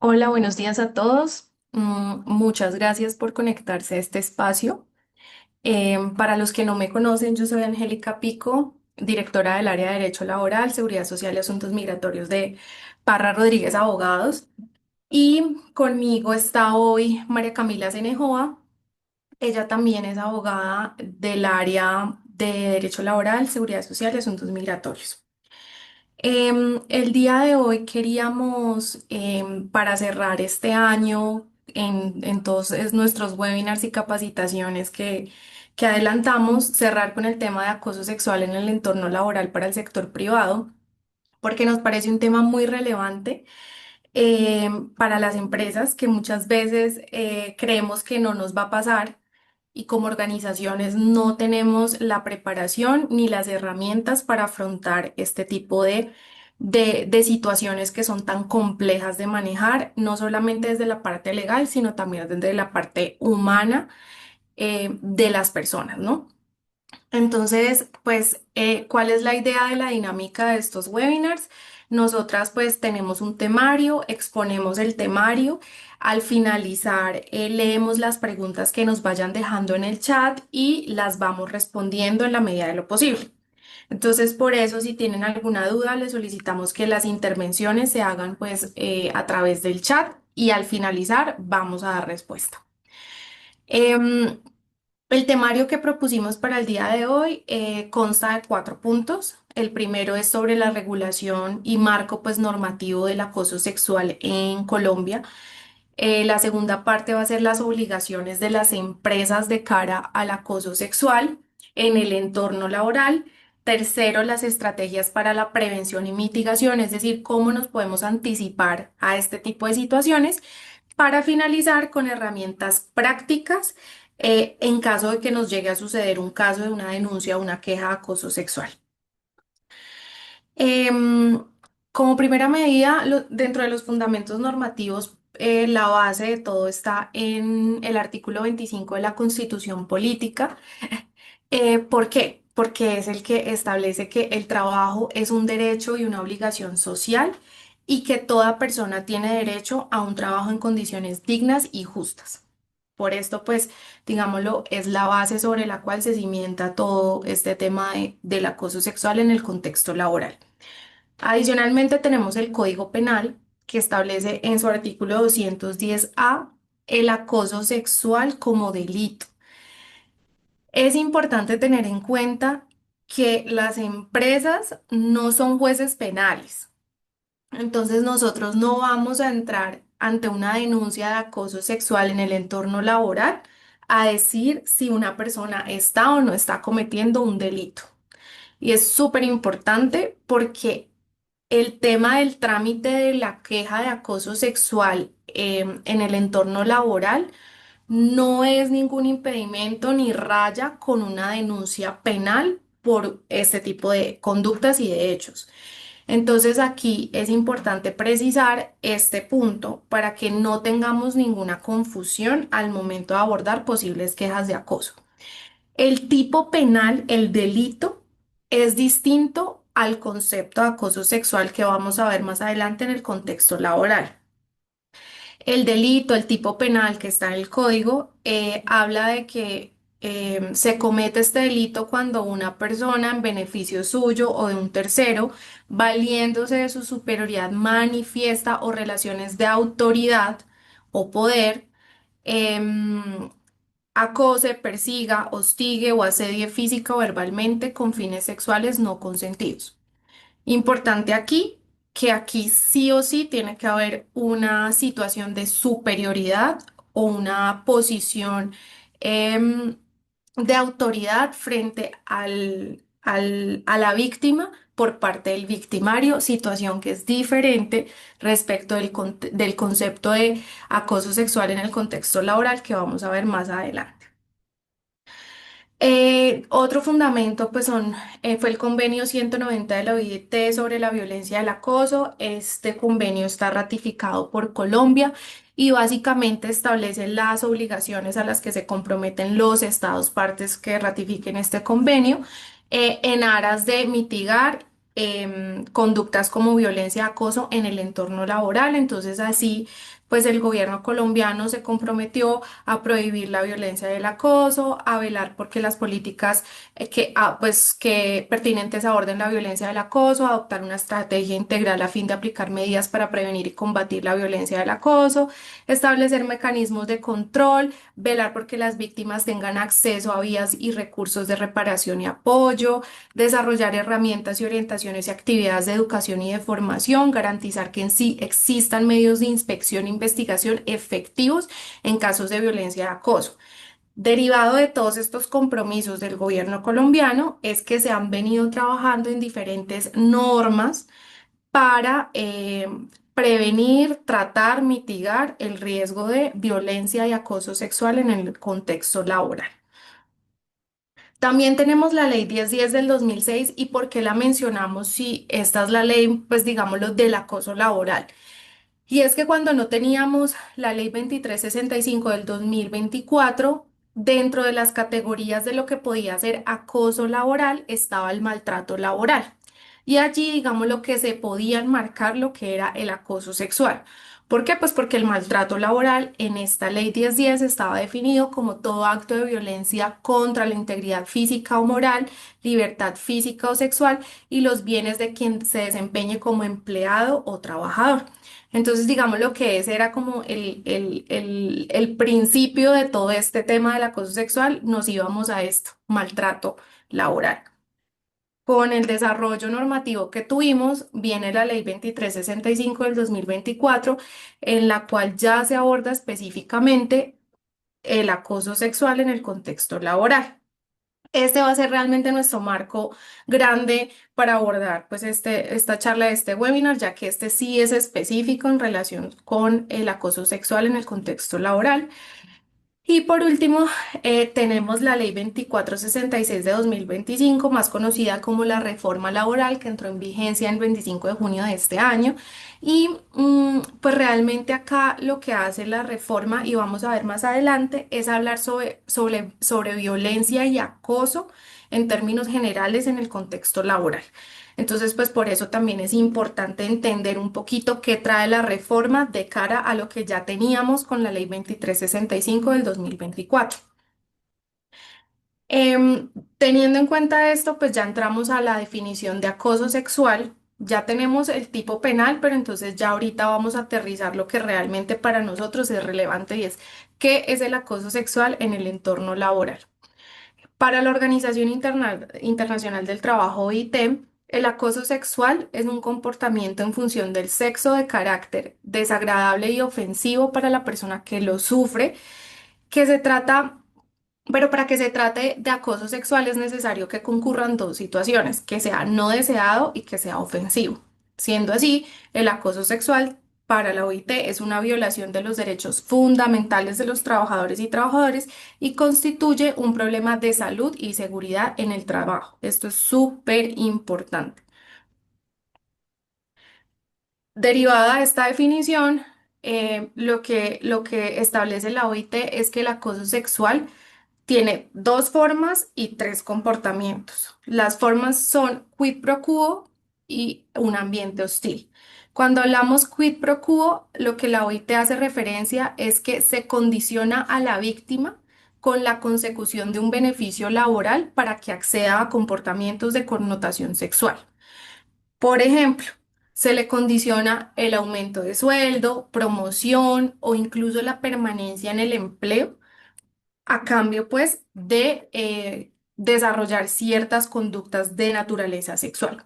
Hola, buenos días a todos. Muchas gracias por conectarse a este espacio. Para los que no me conocen, yo soy Angélica Pico, directora del área de Derecho Laboral, Seguridad Social y Asuntos Migratorios de Parra Rodríguez Abogados. Y conmigo está hoy María Camila Cenejoa. Ella también es abogada del área de Derecho Laboral, Seguridad Social y Asuntos Migratorios. El día de hoy queríamos, para cerrar este año, en todos nuestros webinars y capacitaciones que adelantamos, cerrar con el tema de acoso sexual en el entorno laboral para el sector privado, porque nos parece un tema muy relevante para las empresas que muchas veces creemos que no nos va a pasar y como organizaciones no tenemos la preparación ni las herramientas para afrontar este tipo de situaciones que son tan complejas de manejar, no solamente desde la parte legal, sino también desde la parte humana de las personas, ¿no? Entonces, pues, ¿cuál es la idea de la dinámica de estos webinars? Nosotras pues tenemos un temario, exponemos el temario, al finalizar leemos las preguntas que nos vayan dejando en el chat y las vamos respondiendo en la medida de lo posible. Entonces, por eso, si tienen alguna duda, les solicitamos que las intervenciones se hagan pues a través del chat y al finalizar vamos a dar respuesta. Em, el temario que propusimos para el día de hoy consta de 4 puntos. El primero es sobre la regulación y marco pues normativo del acoso sexual en Colombia. La segunda parte va a ser las obligaciones de las empresas de cara al acoso sexual en el entorno laboral. Tercero, las estrategias para la prevención y mitigación, es decir, cómo nos podemos anticipar a este tipo de situaciones. Para finalizar, con herramientas prácticas en caso de que nos llegue a suceder un caso de una denuncia o una queja de acoso sexual. Em, Como primera medida, dentro de los fundamentos normativos, la base de todo está en el artículo 25 de la Constitución Política. ¿Por qué? Porque es el que establece que el trabajo es un derecho y una obligación social y que toda persona tiene derecho a un trabajo en condiciones dignas y justas. Por esto, pues, digámoslo, es la base sobre la cual se cimienta todo este tema del acoso sexual en el contexto laboral. Adicionalmente, tenemos el Código Penal que establece en su artículo 210A el acoso sexual como delito. Es importante tener en cuenta que las empresas no son jueces penales. Entonces nosotros no vamos a entrar ante una denuncia de acoso sexual en el entorno laboral a decir si una persona está o no está cometiendo un delito. Y es súper importante porque el tema del trámite de la queja de acoso sexual en el entorno laboral no es ningún impedimento ni raya con una denuncia penal por este tipo de conductas y de hechos. Entonces aquí es importante precisar este punto para que no tengamos ninguna confusión al momento de abordar posibles quejas de acoso. El tipo penal, el delito, es distinto al concepto de acoso sexual que vamos a ver más adelante en el contexto laboral. El delito, el tipo penal que está en el código, habla de que se comete este delito cuando una persona en beneficio suyo o de un tercero, valiéndose de su superioridad manifiesta o relaciones de autoridad o poder, em, acose, persiga, hostigue o asedie física o verbalmente con fines sexuales no consentidos. Importante aquí que aquí sí o sí tiene que haber una situación de superioridad o una posición em, de autoridad frente a la víctima por parte del victimario, situación que es diferente respecto del concepto de acoso sexual en el contexto laboral que vamos a ver más adelante. Otro fundamento fue el convenio 190 de la OIT sobre la violencia del acoso. Este convenio está ratificado por Colombia y básicamente establece las obligaciones a las que se comprometen los estados partes que ratifiquen este convenio en aras de mitigar conductas como violencia y acoso en el entorno laboral. Entonces así pues el gobierno colombiano se comprometió a prohibir la violencia y el acoso, a velar porque las políticas pues, que pertinentes aborden la violencia y el acoso, adoptar una estrategia integral a fin de aplicar medidas para prevenir y combatir la violencia y el acoso, establecer mecanismos de control, velar porque las víctimas tengan acceso a vías y recursos de reparación y apoyo, desarrollar herramientas y orientaciones y actividades de educación y de formación, garantizar que en sí existan medios de inspección e investigación efectivos en casos de violencia y acoso. Derivado de todos estos compromisos del gobierno colombiano es que se han venido trabajando en diferentes normas para prevenir, tratar, mitigar el riesgo de violencia y acoso sexual en el contexto laboral. También tenemos la ley 1010 del 2006. ¿Y por qué la mencionamos si esta es la ley, pues digámoslo, del acoso laboral? Y es que cuando no teníamos la ley 2365 del 2024, dentro de las categorías de lo que podía ser acoso laboral estaba el maltrato laboral. Y allí, digamos, lo que se podía enmarcar lo que era el acoso sexual. ¿Por qué? Pues porque el maltrato laboral en esta ley 1010 estaba definido como todo acto de violencia contra la integridad física o moral, libertad física o sexual y los bienes de quien se desempeñe como empleado o trabajador. Entonces, digamos, lo que es era como el principio de todo este tema del acoso sexual, nos íbamos a esto, maltrato laboral. Con el desarrollo normativo que tuvimos, viene la Ley 2365 del 2024, en la cual ya se aborda específicamente el acoso sexual en el contexto laboral. Este va a ser realmente nuestro marco grande para abordar pues esta charla, este webinar, ya que este sí es específico en relación con el acoso sexual en el contexto laboral. Y por último, tenemos la Ley 2466 de 2025, más conocida como la reforma laboral, que entró en vigencia el 25 de junio de este año. Y pues realmente acá lo que hace la reforma, y vamos a ver más adelante, es hablar sobre violencia y acoso en términos generales en el contexto laboral. Entonces, pues por eso también es importante entender un poquito qué trae la reforma de cara a lo que ya teníamos con la Ley 2365 del 2024. Teniendo en cuenta esto, pues ya entramos a la definición de acoso sexual. Ya tenemos el tipo penal, pero entonces ya ahorita vamos a aterrizar lo que realmente para nosotros es relevante y es qué es el acoso sexual en el entorno laboral. Para la Organización Internacional del Trabajo, OIT, el acoso sexual es un comportamiento en función del sexo de carácter desagradable y ofensivo para la persona que lo sufre, que se trata pero para que se trate de acoso sexual es necesario que concurran dos situaciones, que sea no deseado y que sea ofensivo. Siendo así, el acoso sexual para la OIT es una violación de los derechos fundamentales de los trabajadores y trabajadoras y constituye un problema de salud y seguridad en el trabajo. Esto es súper importante. Derivada de esta definición, lo que establece la OIT es que el acoso sexual tiene dos formas y tres comportamientos. Las formas son quid pro quo y un ambiente hostil. Cuando hablamos quid pro quo, lo que la OIT hace referencia es que se condiciona a la víctima con la consecución de un beneficio laboral para que acceda a comportamientos de connotación sexual. Por ejemplo, se le condiciona el aumento de sueldo, promoción o incluso la permanencia en el empleo a cambio, pues, de desarrollar ciertas conductas de naturaleza sexual.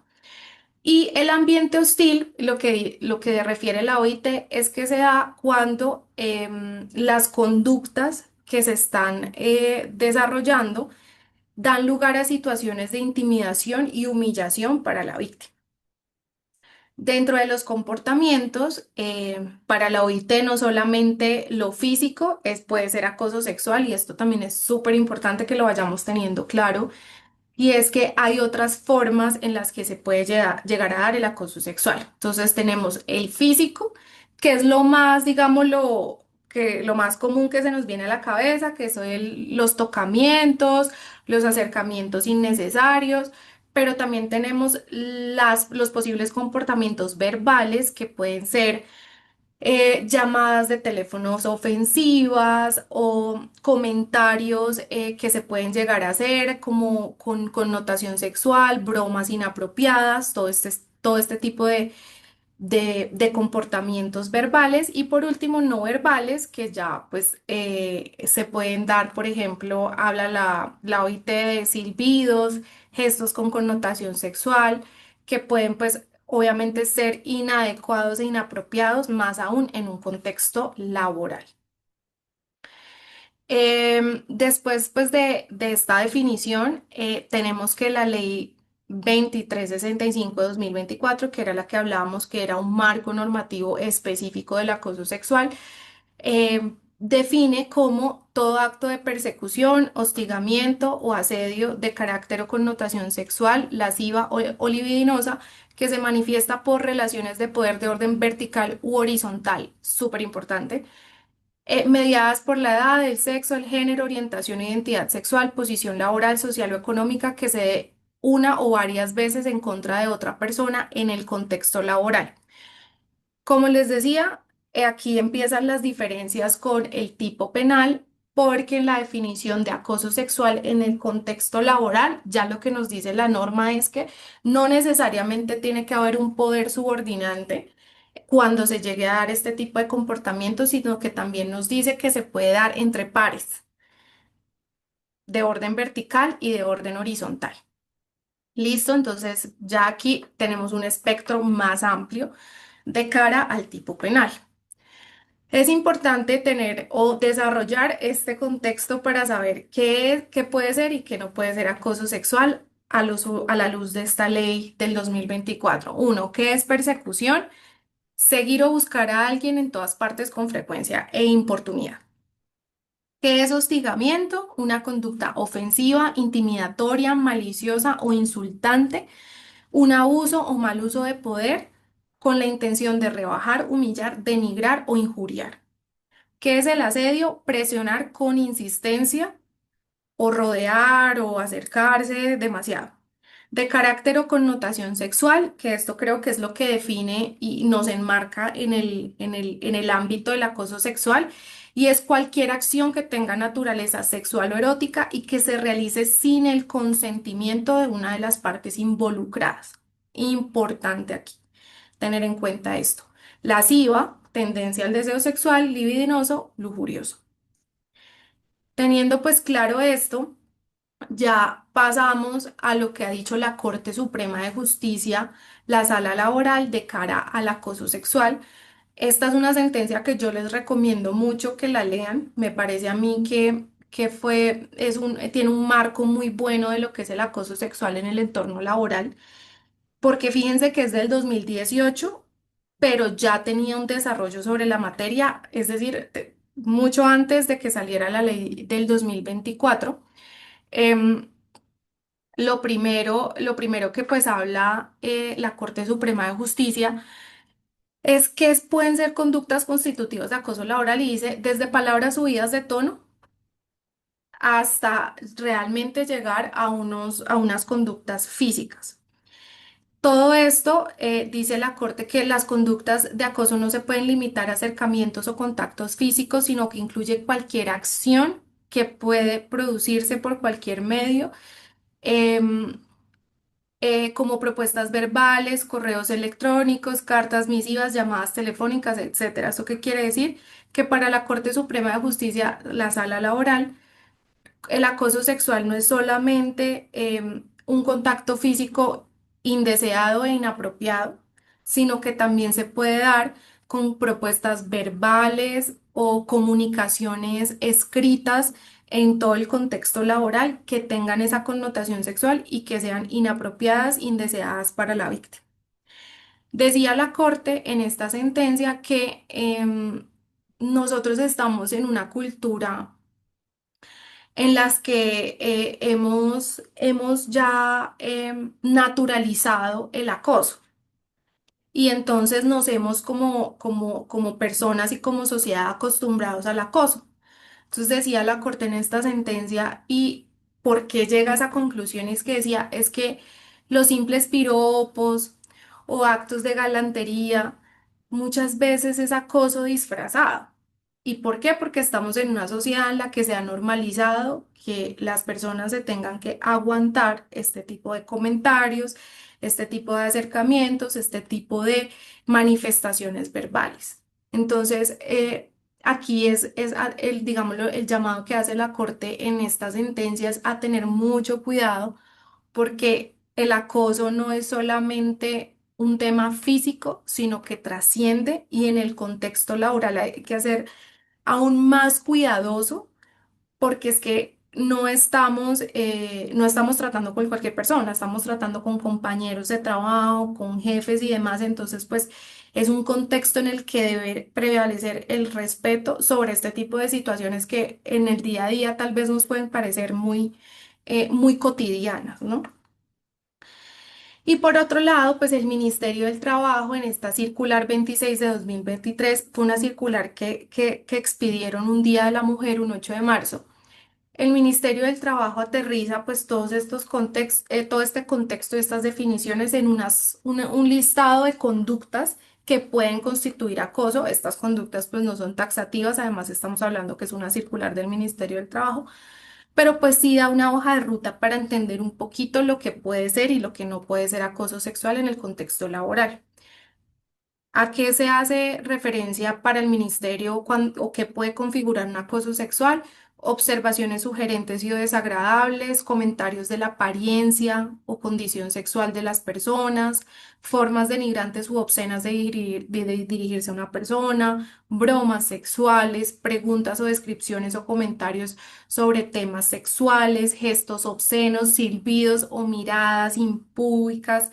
Y el ambiente hostil, lo que refiere la OIT, es que se da cuando las conductas que se están desarrollando dan lugar a situaciones de intimidación y humillación para la víctima. Dentro de los comportamientos, para la OIT no solamente lo físico puede ser acoso sexual y esto también es súper importante que lo vayamos teniendo claro y es que hay otras formas en las que se puede llegar a dar el acoso sexual. Entonces tenemos el físico, que es lo más, digamos, lo más común que se nos viene a la cabeza, que son los tocamientos, los acercamientos innecesarios, pero también tenemos los posibles comportamientos verbales que pueden ser llamadas de teléfonos ofensivas o comentarios que se pueden llegar a hacer como con connotación sexual, bromas inapropiadas, todo este tipo de comportamientos verbales y por último no verbales que ya pues se pueden dar, por ejemplo, habla la OIT de silbidos, gestos con connotación sexual que pueden pues obviamente ser inadecuados e inapropiados, más aún en un contexto laboral. Después pues de esta definición, tenemos que la ley 2365 de 2024, que era la que hablábamos, que era un marco normativo específico del acoso sexual, define como todo acto de persecución, hostigamiento o asedio de carácter o connotación sexual, lasciva o libidinosa que se manifiesta por relaciones de poder de orden vertical u horizontal, súper importante, mediadas por la edad, el sexo, el género, orientación e identidad sexual, posición laboral, social o económica que se dé una o varias veces en contra de otra persona en el contexto laboral. Como les decía, aquí empiezan las diferencias con el tipo penal, porque en la definición de acoso sexual en el contexto laboral, ya lo que nos dice la norma es que no necesariamente tiene que haber un poder subordinante cuando se llegue a dar este tipo de comportamiento, sino que también nos dice que se puede dar entre pares de orden vertical y de orden horizontal. Listo, entonces ya aquí tenemos un espectro más amplio de cara al tipo penal. Es importante tener o desarrollar este contexto para saber qué puede ser y qué no puede ser acoso sexual a la luz de esta ley del 2024. Uno, ¿qué es persecución? Seguir o buscar a alguien en todas partes con frecuencia e importunidad. ¿Qué es hostigamiento? Una conducta ofensiva, intimidatoria, maliciosa o insultante, un abuso o mal uso de poder con la intención de rebajar, humillar, denigrar o injuriar. ¿Qué es el asedio? Presionar con insistencia o rodear o acercarse demasiado. De carácter o connotación sexual, que esto creo que es lo que define y nos enmarca en el ámbito del acoso sexual, y es cualquier acción que tenga naturaleza sexual o erótica y que se realice sin el consentimiento de una de las partes involucradas. Importante aquí tener en cuenta esto. Lasciva, tendencia al deseo sexual, libidinoso, lujurioso. Teniendo pues claro esto, ya pasamos a lo que ha dicho la Corte Suprema de Justicia, la sala laboral de cara al acoso sexual. Esta es una sentencia que yo les recomiendo mucho que la lean. Me parece a mí tiene un marco muy bueno de lo que es el acoso sexual en el entorno laboral, porque fíjense que es del 2018, pero ya tenía un desarrollo sobre la materia, es decir, mucho antes de que saliera la ley del 2024. Em, lo primero que pues habla la Corte Suprema de Justicia es que pueden ser conductas constitutivas de acoso laboral y dice desde palabras subidas de tono hasta realmente llegar a unas conductas físicas. Todo esto dice la Corte que las conductas de acoso no se pueden limitar a acercamientos o contactos físicos, sino que incluye cualquier acción que puede producirse por cualquier medio. em, como propuestas verbales, correos electrónicos, cartas misivas, llamadas telefónicas, etcétera. ¿Eso qué quiere decir? Que para la Corte Suprema de Justicia, la sala laboral, el acoso sexual no es solamente un contacto físico indeseado e inapropiado, sino que también se puede dar con propuestas verbales o comunicaciones escritas en todo el contexto laboral que tengan esa connotación sexual y que sean inapropiadas, indeseadas para la víctima. Decía la Corte en esta sentencia que nosotros estamos en una cultura en las que hemos ya naturalizado el acoso. Y entonces nos hemos como personas y como sociedad acostumbrados al acoso. Entonces decía la Corte en esta sentencia y por qué llega a esa conclusión es que decía, es que los simples piropos o actos de galantería muchas veces es acoso disfrazado. ¿Y por qué? Porque estamos en una sociedad en la que se ha normalizado que las personas se tengan que aguantar este tipo de comentarios, este tipo de acercamientos, este tipo de manifestaciones verbales. Entonces, aquí el, digámoslo, el llamado que hace la Corte en estas sentencias a tener mucho cuidado porque el acoso no es solamente un tema físico, sino que trasciende y en el contexto laboral hay que ser aún más cuidadoso porque es que no estamos tratando con cualquier persona, estamos tratando con compañeros de trabajo, con jefes y demás, entonces pues es un contexto en el que debe prevalecer el respeto sobre este tipo de situaciones que en el día a día tal vez nos pueden parecer muy cotidianas, ¿no? Y por otro lado, pues el Ministerio del Trabajo en esta circular 26 de 2023 fue una circular que expidieron un Día de la Mujer, un 8 de marzo. El Ministerio del Trabajo aterriza pues todos estos contextos, todo este contexto y estas definiciones en un listado de conductas que pueden constituir acoso. Estas conductas pues no son taxativas, además estamos hablando que es una circular del Ministerio del Trabajo, pero pues sí da una hoja de ruta para entender un poquito lo que puede ser y lo que no puede ser acoso sexual en el contexto laboral. ¿A qué se hace referencia para el ministerio o qué puede configurar un acoso sexual? Observaciones sugerentes y o desagradables, comentarios de la apariencia o condición sexual de las personas, formas denigrantes u obscenas de dirigirse a una persona, bromas sexuales, preguntas o descripciones o comentarios sobre temas sexuales, gestos obscenos, silbidos o miradas impúdicas,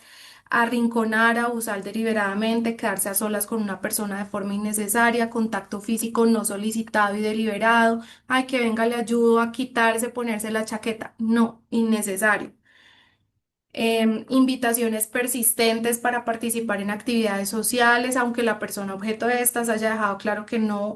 arrinconar, abusar deliberadamente, quedarse a solas con una persona de forma innecesaria, contacto físico no solicitado y deliberado, ay, que venga, le ayudo a quitarse, ponerse la chaqueta, no, innecesario. Invitaciones persistentes para participar en actividades sociales, aunque la persona objeto de estas haya dejado claro que no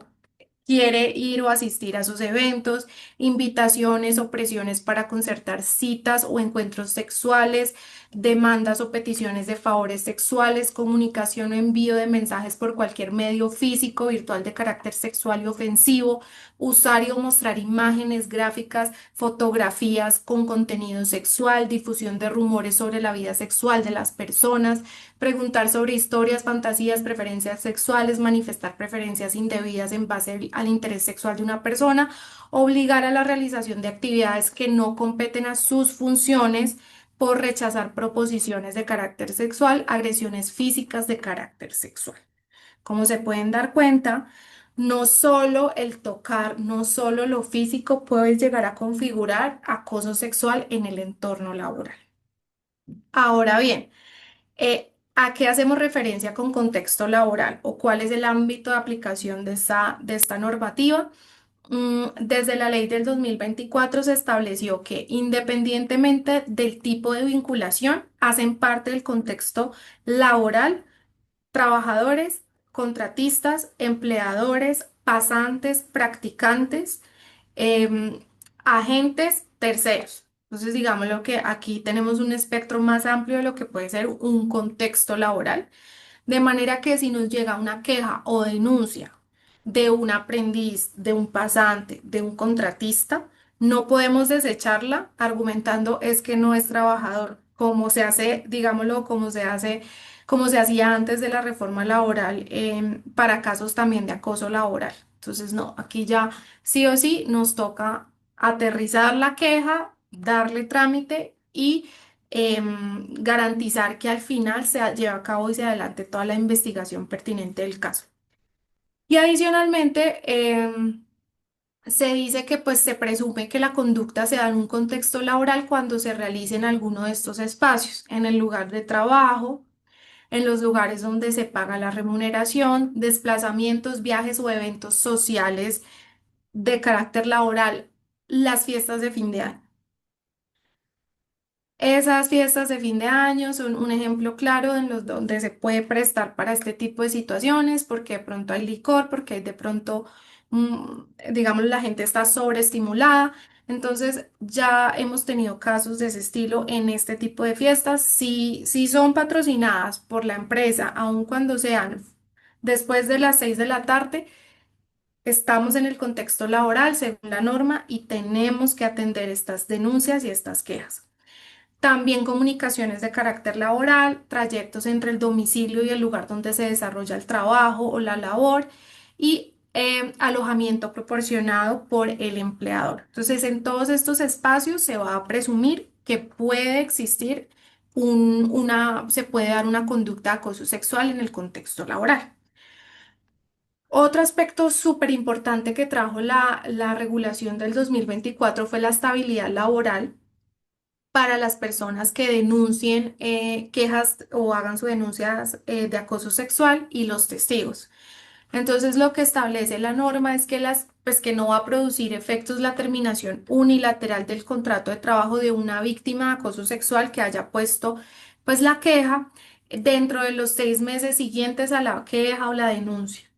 quiere ir o asistir a sus eventos, invitaciones o presiones para concertar citas o encuentros sexuales, demandas o peticiones de favores sexuales, comunicación o envío de mensajes por cualquier medio físico, virtual de carácter sexual y ofensivo, usar y o mostrar imágenes gráficas, fotografías con contenido sexual, difusión de rumores sobre la vida sexual de las personas, preguntar sobre historias, fantasías, preferencias sexuales, manifestar preferencias indebidas en base al interés sexual de una persona, obligar a la realización de actividades que no competen a sus funciones por rechazar proposiciones de carácter sexual, agresiones físicas de carácter sexual. Como se pueden dar cuenta, no solo el tocar, no solo lo físico puede llegar a configurar acoso sexual en el entorno laboral. Ahora bien, ¿a qué hacemos referencia con contexto laboral o cuál es el ámbito de aplicación de esta normativa? Desde la ley del 2024 se estableció que independientemente del tipo de vinculación, hacen parte del contexto laboral trabajadores, contratistas, empleadores, pasantes, practicantes, em, agentes, terceros. Entonces, digámoslo que aquí tenemos un espectro más amplio de lo que puede ser un contexto laboral. De manera que si nos llega una queja o denuncia de un aprendiz, de un pasante, de un contratista, no podemos desecharla argumentando es que no es trabajador, como se hace, digámoslo, como se hacía antes de la reforma laboral, para casos también de acoso laboral. Entonces, no, aquí ya sí o sí nos toca aterrizar la queja, darle trámite y garantizar que al final se lleve a cabo y se adelante toda la investigación pertinente del caso. Y adicionalmente, se dice que pues se presume que la conducta se da en un contexto laboral cuando se realice en alguno de estos espacios, en el lugar de trabajo, en los lugares donde se paga la remuneración, desplazamientos, viajes o eventos sociales de carácter laboral, las fiestas de fin de año. Esas fiestas de fin de año son un ejemplo claro en los donde se puede prestar para este tipo de situaciones, porque de pronto hay licor, porque de pronto, digamos, la gente está sobreestimulada. Entonces, ya hemos tenido casos de ese estilo en este tipo de fiestas. Si son patrocinadas por la empresa, aun cuando sean Después de las 6 de la tarde, estamos en el contexto laboral según la norma y tenemos que atender estas denuncias y estas quejas. También comunicaciones de carácter laboral, trayectos entre el domicilio y el lugar donde se desarrolla el trabajo o la labor y alojamiento proporcionado por el empleador. Entonces, en todos estos espacios se va a presumir que puede existir se puede dar una conducta de acoso sexual en el contexto laboral. Otro aspecto súper importante que trajo la regulación del 2024 fue la estabilidad laboral para las personas que denuncien quejas o hagan sus denuncias de acoso sexual y los testigos. Entonces, lo que establece la norma es que pues que no va a producir efectos la terminación unilateral del contrato de trabajo de una víctima de acoso sexual que haya puesto pues la queja dentro de los 6 meses siguientes a la queja o la denuncia.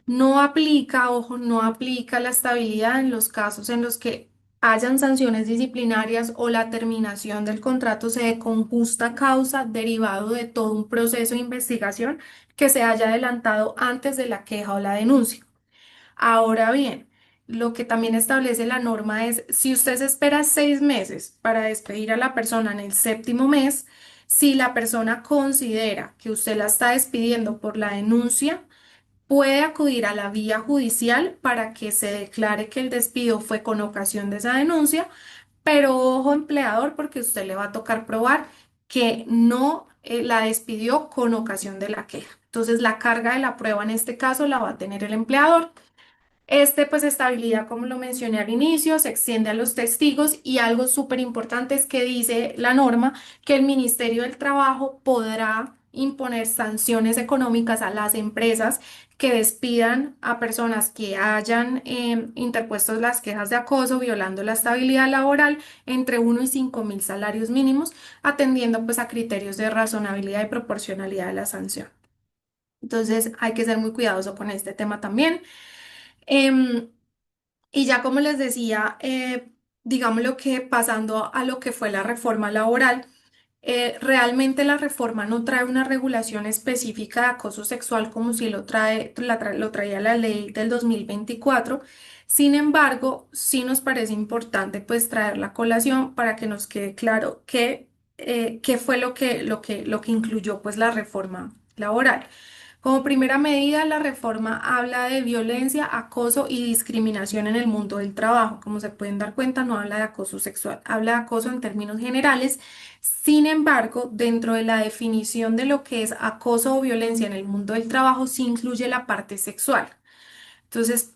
No aplica, ojo, no aplica la estabilidad en los casos en los que hayan sanciones disciplinarias o la terminación del contrato se dé con justa causa derivado de todo un proceso de investigación que se haya adelantado antes de la queja o la denuncia. Ahora bien, lo que también establece la norma es si usted se espera 6 meses para despedir a la persona en el séptimo mes, si la persona considera que usted la está despidiendo por la denuncia, puede acudir a la vía judicial para que se declare que el despido fue con ocasión de esa denuncia, pero ojo empleador porque usted le va a tocar probar que no la despidió con ocasión de la queja. Entonces la carga de la prueba en este caso la va a tener el empleador. Pues estabilidad, como lo mencioné al inicio, se extiende a los testigos y algo súper importante es que dice la norma que el Ministerio del Trabajo podrá imponer sanciones económicas a las empresas que despidan a personas que hayan interpuesto las quejas de acoso, violando la estabilidad laboral entre 1 y 5.000 salarios mínimos, atendiendo pues a criterios de razonabilidad y proporcionalidad de la sanción. Entonces hay que ser muy cuidadoso con este tema también. Em, y ya como les decía, digamos lo que pasando a lo que fue la reforma laboral, realmente la reforma no trae una regulación específica de acoso sexual como si lo traía la ley del 2024. Sin embargo, sí nos parece importante pues traer la colación para que nos quede claro qué fue lo que incluyó pues la reforma laboral. Como primera medida, la reforma habla de violencia, acoso y discriminación en el mundo del trabajo. Como se pueden dar cuenta, no habla de acoso sexual, habla de acoso en términos generales. Sin embargo, dentro de la definición de lo que es acoso o violencia en el mundo del trabajo, sí incluye la parte sexual. Entonces,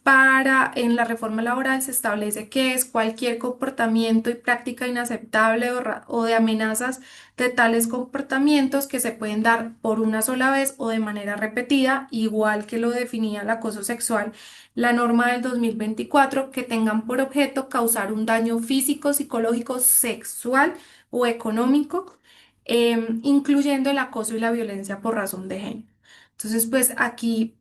en la reforma laboral se establece que es cualquier comportamiento y práctica inaceptable o de amenazas de tales comportamientos que se pueden dar por una sola vez o de manera repetida, igual que lo definía el acoso sexual, la norma del 2024, que tengan por objeto causar un daño físico, psicológico, sexual o económico, incluyendo el acoso y la violencia por razón de género. Entonces, pues aquí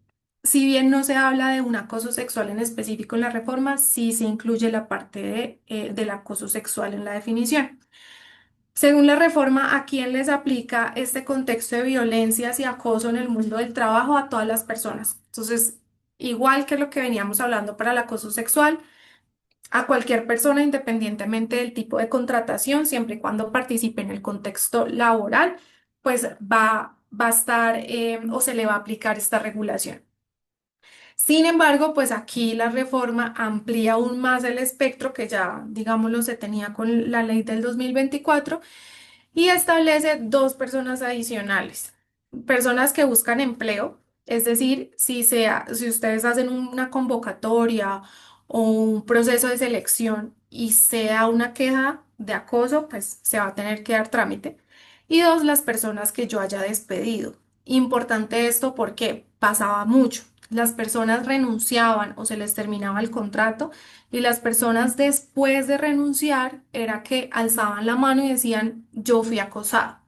si bien no se habla de un acoso sexual en específico en la reforma, sí se incluye la parte del acoso sexual en la definición. Según la reforma, ¿a quién les aplica este contexto de violencias y acoso en el mundo del trabajo? A todas las personas. Entonces, igual que lo que veníamos hablando para el acoso sexual, a cualquier persona, independientemente del tipo de contratación, siempre y cuando participe en el contexto laboral, pues va a estar o se le va a aplicar esta regulación. Sin embargo, pues aquí la reforma amplía aún más el espectro que ya, digámoslo, se tenía con la ley del 2024 y establece dos personas adicionales. Personas que buscan empleo, es decir, si ustedes hacen una convocatoria o un proceso de selección y sea una queja de acoso, pues se va a tener que dar trámite. Y dos, las personas que yo haya despedido. Importante esto porque pasaba mucho. Las personas renunciaban o se les terminaba el contrato y las personas después de renunciar era que alzaban la mano y decían, yo fui acosada.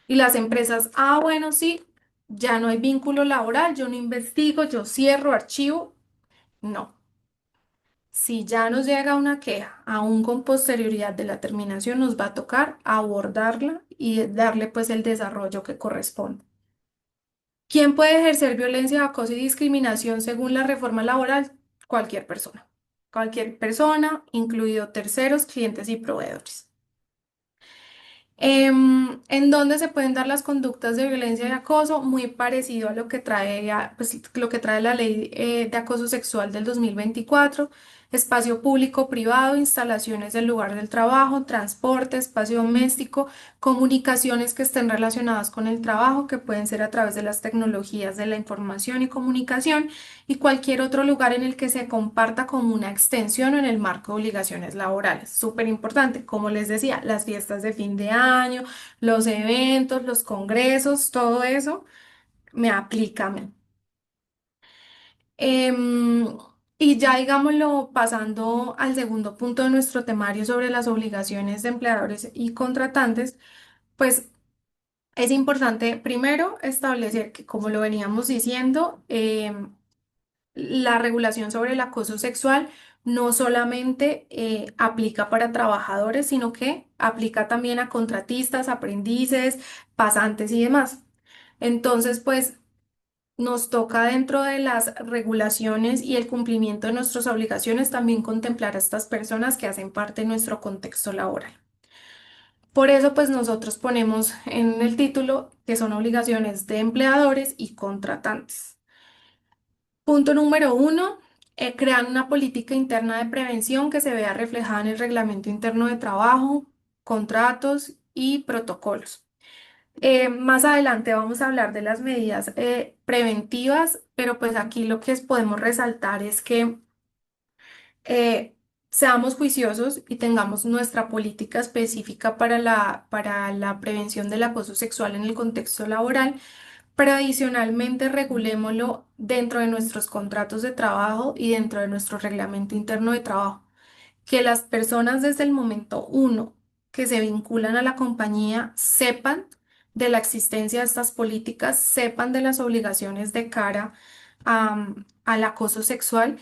Y las empresas, ah, bueno, sí, ya no hay vínculo laboral, yo no investigo, yo cierro, archivo. No. Si ya nos llega una queja, aún con posterioridad de la terminación, nos va a tocar abordarla y darle pues el desarrollo que corresponde. ¿Quién puede ejercer violencia, acoso y discriminación según la reforma laboral? Cualquier persona. Cualquier persona, incluido terceros, clientes y proveedores. ¿En dónde se pueden dar las conductas de violencia y acoso? Muy parecido a lo que trae, pues, lo que trae la ley de acoso sexual del 2024. Espacio público, privado, instalaciones del lugar del trabajo, transporte, espacio doméstico, comunicaciones que estén relacionadas con el trabajo, que pueden ser a través de las tecnologías de la información y comunicación, y cualquier otro lugar en el que se comparta como una extensión o en el marco de obligaciones laborales. Súper importante, como les decía, las fiestas de fin de año, los eventos, los congresos, todo eso me aplica a mí. Em, y ya digámoslo, pasando al segundo punto de nuestro temario sobre las obligaciones de empleadores y contratantes, pues es importante primero establecer que, como lo veníamos diciendo, la regulación sobre el acoso sexual no solamente aplica para trabajadores, sino que aplica también a contratistas, aprendices, pasantes y demás. Entonces, pues nos toca dentro de las regulaciones y el cumplimiento de nuestras obligaciones también contemplar a estas personas que hacen parte de nuestro contexto laboral. Por eso, pues nosotros ponemos en el título que son obligaciones de empleadores y contratantes. Punto número uno, crear una política interna de prevención que se vea reflejada en el reglamento interno de trabajo, contratos y protocolos. Más adelante vamos a hablar de las medidas preventivas, pero pues aquí lo que podemos resaltar es que eh, seamos juiciosos y tengamos nuestra política específica para la prevención del acoso sexual en el contexto laboral, pero adicionalmente regulémoslo dentro de nuestros contratos de trabajo y dentro de nuestro reglamento interno de trabajo. Que las personas desde el momento uno que se vinculan a la compañía sepan de la existencia de estas políticas, sepan de las obligaciones de cara al acoso sexual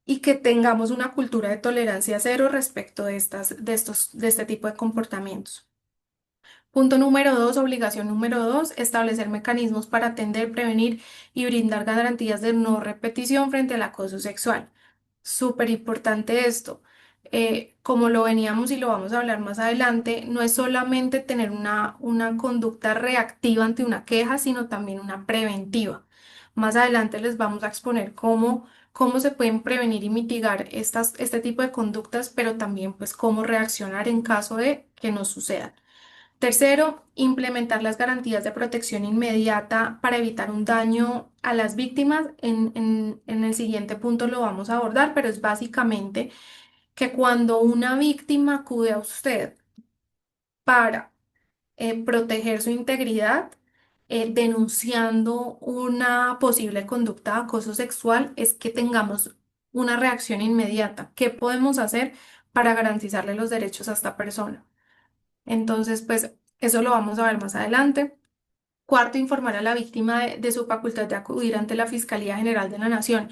y que tengamos una cultura de tolerancia cero respecto de este tipo de comportamientos. Punto número dos, obligación número dos, establecer mecanismos para atender, prevenir y brindar garantías de no repetición frente al acoso sexual. Súper importante esto. Como lo veníamos y lo vamos a hablar más adelante, no es solamente tener una conducta reactiva ante una queja, sino también una preventiva. Más adelante les vamos a exponer cómo se pueden prevenir y mitigar este tipo de conductas, pero también pues cómo reaccionar en caso de que no sucedan. Tercero, implementar las garantías de protección inmediata para evitar un daño a las víctimas. En el siguiente punto lo vamos a abordar, pero es básicamente que cuando una víctima acude a usted para proteger su integridad, denunciando una posible conducta de acoso sexual, es que tengamos una reacción inmediata. ¿Qué podemos hacer para garantizarle los derechos a esta persona? Entonces, pues eso lo vamos a ver más adelante. Cuarto, informar a la víctima de su facultad de acudir ante la Fiscalía General de la Nación.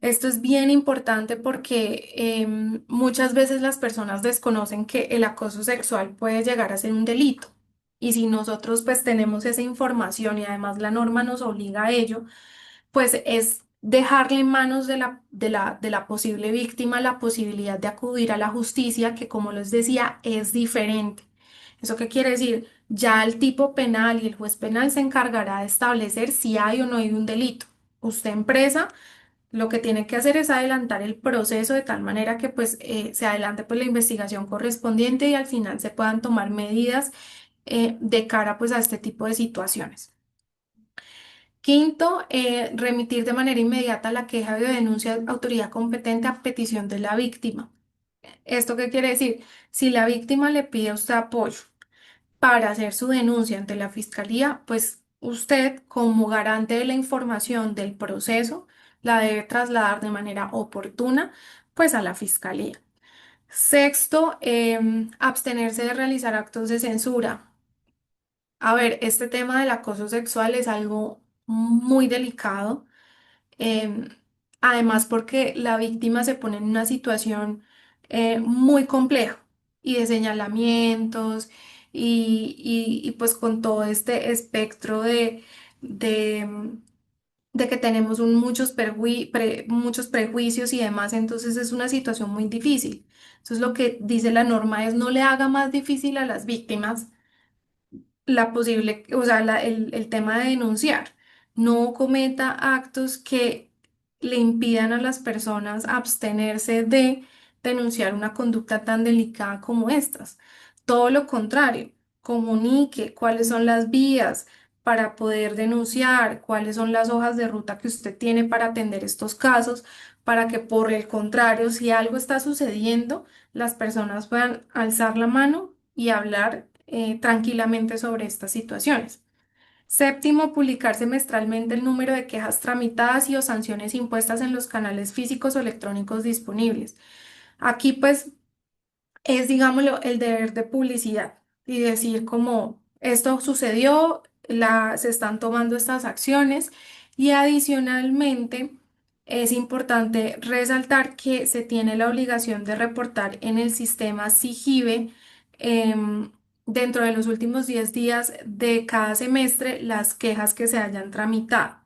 Esto es bien importante porque muchas veces las personas desconocen que el acoso sexual puede llegar a ser un delito. Y si nosotros pues tenemos esa información y además la norma nos obliga a ello, pues es dejarle en manos de la posible víctima la posibilidad de acudir a la justicia, que como les decía, es diferente. ¿Eso qué quiere decir? Ya el tipo penal y el juez penal se encargará de establecer si hay o no hay un delito. Usted, empresa, lo que tiene que hacer es adelantar el proceso de tal manera que pues se adelante pues la investigación correspondiente y al final se puedan tomar medidas de cara pues a este tipo de situaciones. Quinto, remitir de manera inmediata la queja de denuncia a autoridad competente a petición de la víctima. ¿Esto qué quiere decir? Si la víctima le pide a usted apoyo para hacer su denuncia ante la fiscalía, pues usted, como garante de la información del proceso, la debe trasladar de manera oportuna, pues a la fiscalía. Sexto, abstenerse de realizar actos de censura. A ver, este tema del acoso sexual es algo muy delicado. Em, Además, porque la víctima se pone en una situación muy compleja y de señalamientos pues con todo este espectro de, de que tenemos muchos prejuicios y demás, entonces es una situación muy difícil. Entonces lo que dice la norma es no le haga más difícil a las víctimas la posible, o sea, el tema de denunciar. No cometa actos que le impidan a las personas abstenerse de denunciar una conducta tan delicada como estas. Todo lo contrario, comunique cuáles son las vías para poder denunciar, cuáles son las hojas de ruta que usted tiene para atender estos casos, para que por el contrario, si algo está sucediendo, las personas puedan alzar la mano y hablar tranquilamente sobre estas situaciones. Séptimo, publicar semestralmente el número de quejas tramitadas y o sanciones impuestas en los canales físicos o electrónicos disponibles. Aquí pues es, digámoslo, el deber de publicidad y decir como esto sucedió, se están tomando estas acciones y adicionalmente es importante resaltar que se tiene la obligación de reportar en el sistema SIGIBE dentro de los últimos 10 días de cada semestre las quejas que se hayan tramitado.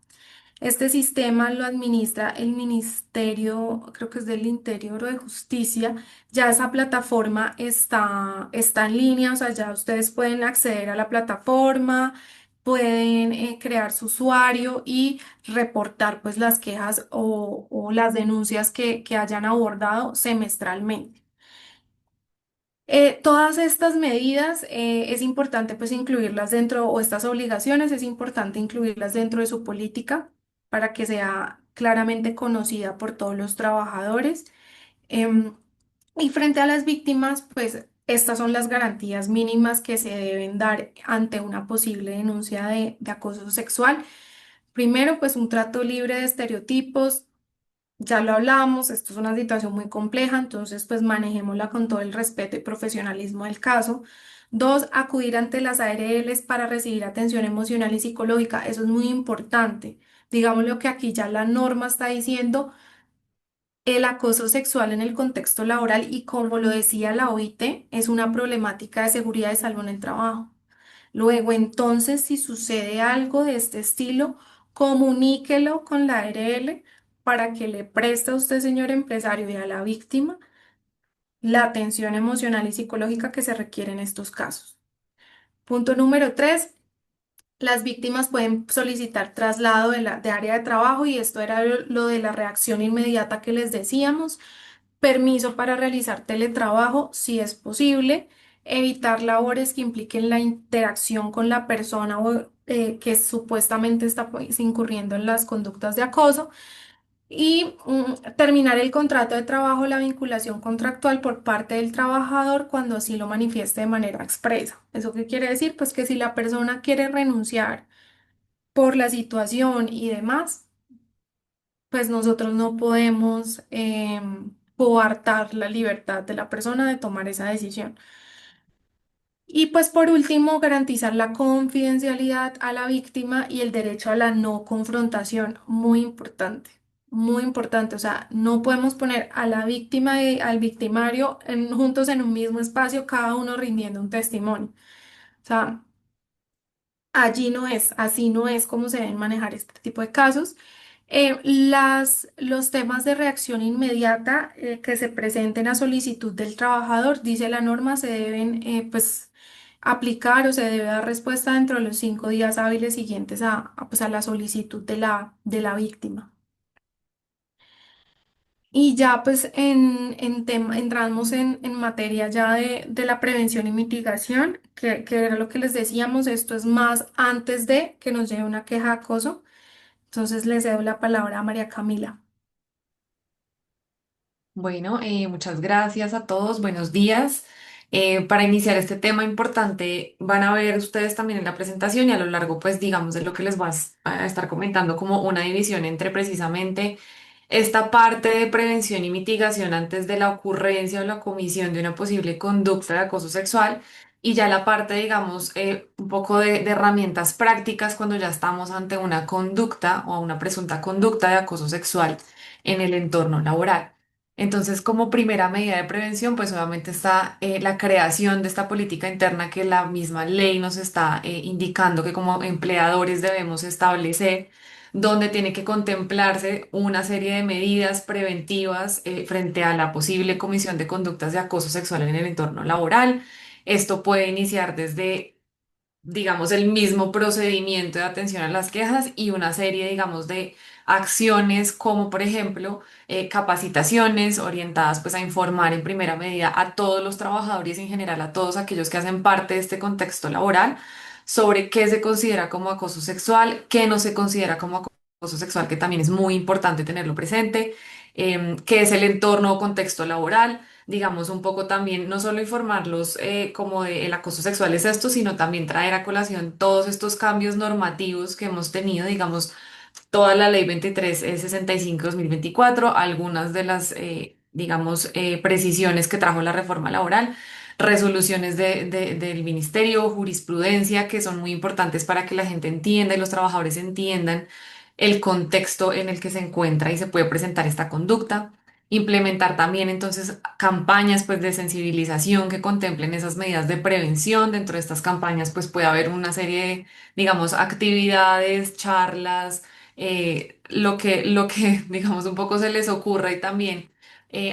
Este sistema lo administra el Ministerio, creo que es del Interior o de Justicia. Ya esa plataforma está en línea, o sea, ya ustedes pueden acceder a la plataforma, pueden crear su usuario y reportar pues las quejas o las denuncias que hayan abordado semestralmente. Todas estas medidas es importante pues incluirlas dentro, o estas obligaciones es importante incluirlas dentro de su política para que sea claramente conocida por todos los trabajadores. Em, y frente a las víctimas, pues estas son las garantías mínimas que se deben dar ante una posible denuncia de acoso sexual. Primero, pues un trato libre de estereotipos, ya lo hablamos, esto es una situación muy compleja, entonces pues manejémosla con todo el respeto y profesionalismo del caso. Dos, acudir ante las ARLs para recibir atención emocional y psicológica, eso es muy importante. Digamos lo que aquí ya la norma está diciendo, el acoso sexual en el contexto laboral y como lo decía la OIT, es una problemática de seguridad y salud en el trabajo. Luego, entonces, si sucede algo de este estilo, comuníquelo con la ARL para que le preste a usted, señor empresario, y a la víctima la atención emocional y psicológica que se requiere en estos casos. Punto número tres, las víctimas pueden solicitar traslado de área de trabajo y esto era lo de la reacción inmediata que les decíamos. Permiso para realizar teletrabajo, si es posible, evitar labores que impliquen la interacción con la persona que supuestamente está pues, incurriendo en las conductas de acoso y terminar el contrato de trabajo, la vinculación contractual por parte del trabajador cuando así lo manifieste de manera expresa. ¿Eso qué quiere decir? Pues que si la persona quiere renunciar por la situación y demás, pues nosotros no podemos coartar la libertad de la persona de tomar esa decisión. Y pues por último, garantizar la confidencialidad a la víctima y el derecho a la no confrontación, muy importante, muy importante. O sea, no podemos poner a la víctima y al victimario juntos en un mismo espacio, cada uno rindiendo un testimonio. O sea, allí no es, así no es como se deben manejar este tipo de casos. Los temas de reacción inmediata que se presenten a solicitud del trabajador, dice la norma, se deben pues, aplicar o se debe dar respuesta dentro de los 5 días hábiles siguientes pues, a la solicitud de la víctima. Y ya pues entramos en materia ya de la prevención y mitigación, que era lo que les decíamos, esto es más antes de que nos llegue una queja de acoso. Entonces le cedo la palabra a María Camila. Bueno, muchas gracias a todos. Buenos días. Para iniciar este tema importante, van a ver ustedes también en la presentación y a lo largo, pues digamos, de lo que les voy a estar comentando como una división entre precisamente esta parte de prevención y mitigación antes de la ocurrencia o la comisión de una posible conducta de acoso sexual y ya la parte, digamos, un poco de herramientas prácticas cuando ya estamos ante una conducta o una presunta conducta de acoso sexual en el entorno laboral. Entonces, como primera medida de prevención, pues obviamente está la creación de esta política interna que la misma ley nos está indicando que como empleadores debemos establecer, donde tiene que contemplarse una serie de medidas preventivas frente a la posible comisión de conductas de acoso sexual en el entorno laboral. Esto puede iniciar desde digamos, el mismo procedimiento de atención a las quejas y una serie, digamos, de acciones como, por ejemplo, capacitaciones orientadas pues a informar en primera medida a todos los trabajadores y en general a todos aquellos que hacen parte de este contexto laboral sobre qué se considera como acoso sexual, qué no se considera como acoso sexual, que también es muy importante tenerlo presente, qué es el entorno o contexto laboral, digamos, un poco también, no solo informarlos como de el acoso sexual es esto, sino también traer a colación todos estos cambios normativos que hemos tenido, digamos, toda la ley 23 65/2024, algunas de las, digamos, precisiones que trajo la reforma laboral, resoluciones del ministerio, jurisprudencia, que son muy importantes para que la gente entienda y los trabajadores entiendan el contexto en el que se encuentra y se puede presentar esta conducta. Implementar también entonces campañas pues de sensibilización que contemplen esas medidas de prevención. Dentro de estas campañas pues puede haber una serie de, digamos, actividades, charlas, lo que digamos un poco se les ocurra y también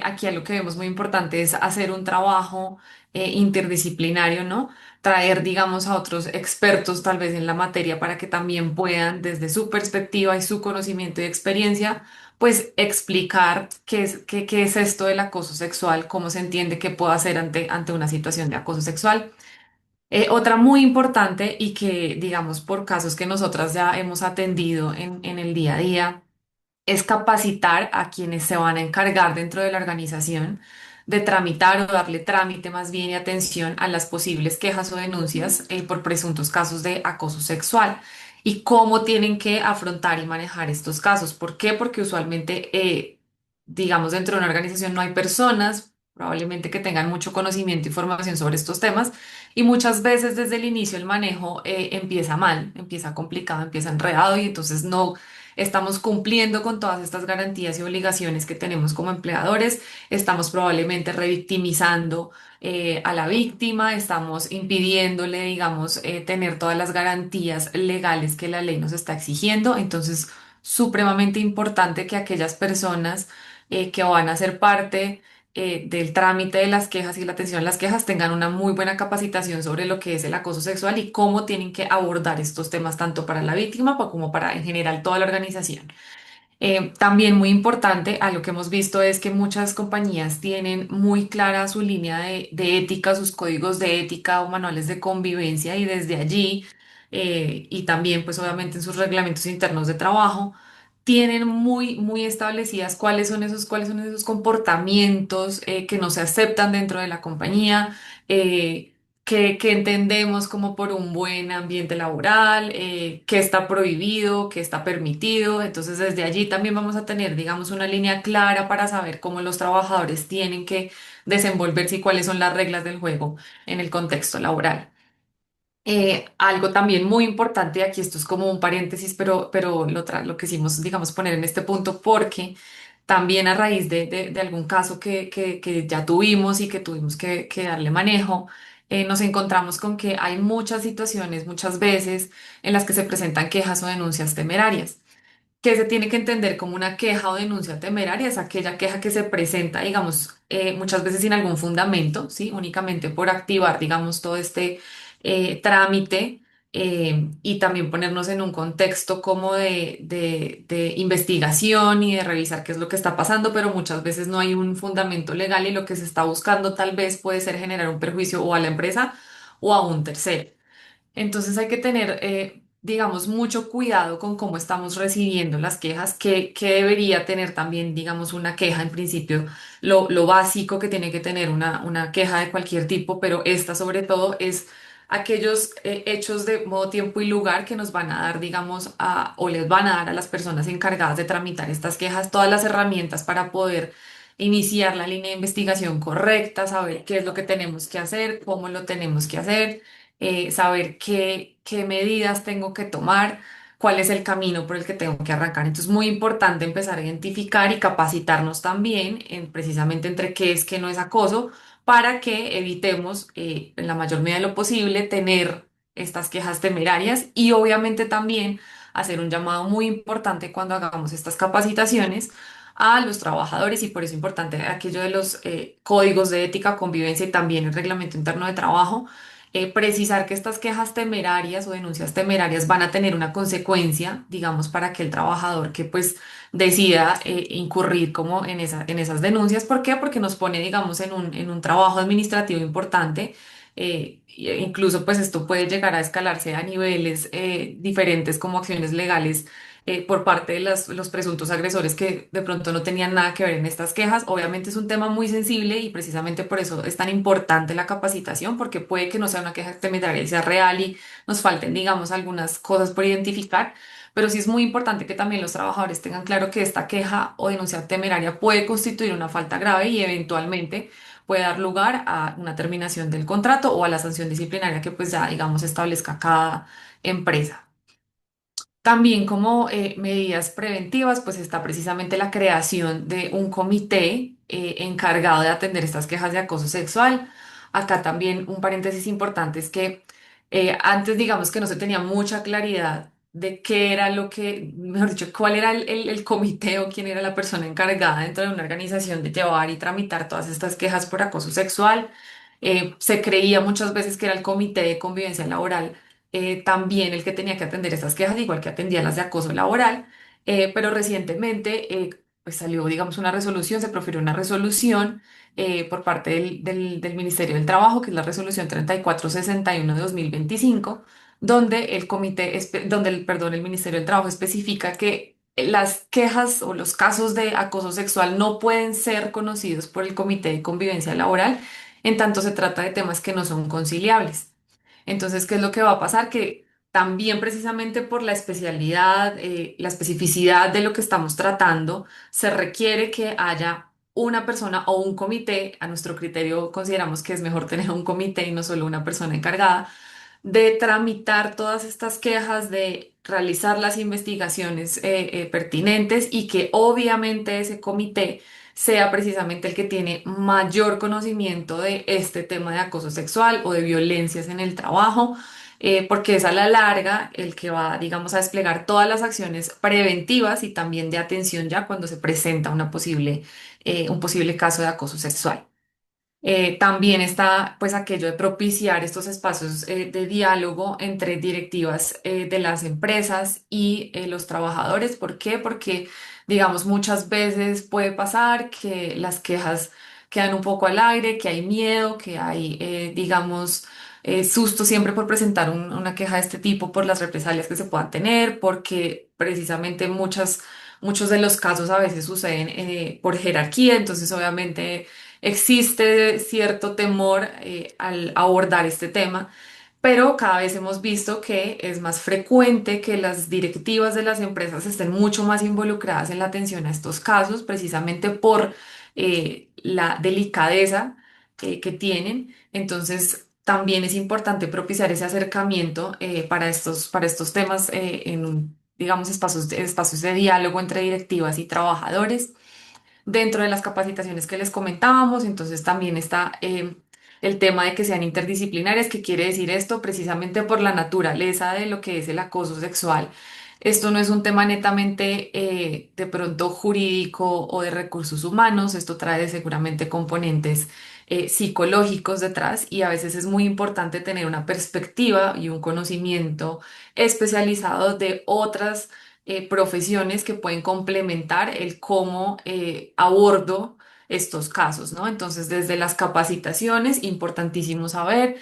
aquí a lo que vemos muy importante es hacer un trabajo interdisciplinario, ¿no? Traer, digamos, a otros expertos tal vez en la materia para que también puedan desde su perspectiva y su conocimiento y experiencia pues explicar qué es esto del acoso sexual, cómo se entiende que puedo hacer ante una situación de acoso sexual. Otra muy importante y que, digamos, por casos que nosotras ya hemos atendido en el día a día, es capacitar a quienes se van a encargar dentro de la organización de tramitar o darle trámite más bien y atención a las posibles quejas o denuncias por presuntos casos de acoso sexual y cómo tienen que afrontar y manejar estos casos. ¿Por qué? Porque usualmente, digamos, dentro de una organización no hay personas probablemente que tengan mucho conocimiento y formación sobre estos temas y muchas veces desde el inicio el manejo empieza mal, empieza complicado, empieza enredado y entonces no estamos cumpliendo con todas estas garantías y obligaciones que tenemos como empleadores, estamos probablemente revictimizando a la víctima, estamos impidiéndole, digamos, tener todas las garantías legales que la ley nos está exigiendo. Entonces, supremamente importante que aquellas personas que van a ser parte del trámite de las quejas y la atención a las quejas tengan una muy buena capacitación sobre lo que es el acoso sexual y cómo tienen que abordar estos temas tanto para la víctima como para en general toda la organización. También muy importante, a lo que hemos visto es que muchas compañías tienen muy clara su línea de ética, sus códigos de ética o manuales de convivencia y desde allí, y también pues obviamente en sus reglamentos internos de trabajo, tienen muy establecidas cuáles son esos comportamientos que no se aceptan dentro de la compañía. Que entendemos como por un buen ambiente laboral, qué está prohibido, qué está permitido. Entonces, desde allí también vamos a tener, digamos, una línea clara para saber cómo los trabajadores tienen que desenvolverse y cuáles son las reglas del juego en el contexto laboral. Algo también muy importante, y aquí esto es como un paréntesis, pero lo quisimos, digamos, poner en este punto porque también a raíz de algún caso que ya tuvimos y que tuvimos que darle manejo, nos encontramos con que hay muchas situaciones, muchas veces, en las que se presentan quejas o denuncias temerarias que se tiene que entender como una queja o denuncia temeraria, es aquella queja que se presenta, digamos, muchas veces sin algún fundamento, ¿sí? Únicamente por activar, digamos, todo este trámite y también ponernos en un contexto como de investigación y de revisar qué es lo que está pasando, pero muchas veces no hay un fundamento legal y lo que se está buscando tal vez puede ser generar un perjuicio o a la empresa o a un tercero. Entonces hay que tener, digamos, mucho cuidado con cómo estamos recibiendo las quejas, que debería tener también, digamos, una queja en principio, lo básico que tiene que tener una queja de cualquier tipo, pero esta sobre todo es aquellos hechos de modo, tiempo y lugar que nos van a dar, digamos, o les van a dar a las personas encargadas de tramitar estas quejas todas las herramientas para poder iniciar la línea de investigación correcta, saber qué es lo que tenemos que hacer, cómo lo tenemos que hacer saber qué medidas tengo que tomar, cuál es el camino por el que tengo que arrancar. Entonces, es muy importante empezar a identificar y capacitarnos también en precisamente entre qué es, qué no es acoso, para que evitemos, en la mayor medida de lo posible, tener estas quejas temerarias y obviamente también hacer un llamado muy importante cuando hagamos estas capacitaciones a los trabajadores y por eso es importante aquello de los códigos de ética, convivencia y también el reglamento interno de trabajo, precisar que estas quejas temerarias o denuncias temerarias van a tener una consecuencia, digamos, para que el trabajador que pues decida incurrir como en esas denuncias. ¿Por qué? Porque nos pone, digamos, en un trabajo administrativo importante. Incluso pues esto puede llegar a escalarse a niveles diferentes como acciones legales por parte de los presuntos agresores que de pronto no tenían nada que ver en estas quejas. Obviamente es un tema muy sensible y precisamente por eso es tan importante la capacitación, porque puede que no sea una queja temeraria y sea real y nos falten, digamos, algunas cosas por identificar. Pero sí es muy importante que también los trabajadores tengan claro que esta queja o denuncia temeraria puede constituir una falta grave y eventualmente puede dar lugar a una terminación del contrato o a la sanción disciplinaria que pues ya, digamos, establezca cada empresa. También como medidas preventivas, pues está precisamente la creación de un comité encargado de atender estas quejas de acoso sexual. Acá también un paréntesis importante es que antes digamos que no se tenía mucha claridad de qué era lo que, mejor dicho, cuál era el comité o quién era la persona encargada dentro de una organización de llevar y tramitar todas estas quejas por acoso sexual. Se creía muchas veces que era el comité de convivencia laboral también el que tenía que atender estas quejas, igual que atendía las de acoso laboral, pero recientemente pues salió, digamos, una resolución, se profirió una resolución por parte del Ministerio del Trabajo, que es la resolución 3461 de 2025, donde perdón, el Ministerio del Trabajo especifica que las quejas o los casos de acoso sexual no pueden ser conocidos por el Comité de Convivencia Laboral, en tanto se trata de temas que no son conciliables. Entonces, ¿qué es lo que va a pasar? Que también precisamente por la especialidad, la especificidad de lo que estamos tratando, se requiere que haya una persona o un comité. A nuestro criterio consideramos que es mejor tener un comité y no solo una persona encargada de tramitar todas estas quejas, de realizar las investigaciones pertinentes y que obviamente ese comité sea precisamente el que tiene mayor conocimiento de este tema de acoso sexual o de violencias en el trabajo, porque es a la larga el que va, digamos, a desplegar todas las acciones preventivas y también de atención ya cuando se presenta un posible caso de acoso sexual. También está pues aquello de propiciar estos espacios de diálogo entre directivas de las empresas y los trabajadores. ¿Por qué? Porque digamos muchas veces puede pasar que las quejas quedan un poco al aire, que hay miedo, que hay digamos susto siempre por presentar una queja de este tipo por las represalias que se puedan tener, porque precisamente muchos de los casos a veces suceden por jerarquía, entonces obviamente existe cierto temor al abordar este tema, pero cada vez hemos visto que es más frecuente que las directivas de las empresas estén mucho más involucradas en la atención a estos casos, precisamente por la delicadeza que tienen. Entonces, también es importante propiciar ese acercamiento para estos temas digamos, espacios de diálogo entre directivas y trabajadores dentro de las capacitaciones que les comentábamos. Entonces también está el tema de que sean interdisciplinarias. ¿Qué quiere decir esto? Precisamente por la naturaleza de lo que es el acoso sexual. Esto no es un tema netamente de pronto jurídico o de recursos humanos, esto trae seguramente componentes psicológicos detrás y a veces es muy importante tener una perspectiva y un conocimiento especializado de otras profesiones que pueden complementar el cómo abordo estos casos, ¿no? Entonces, desde las capacitaciones, importantísimo saber,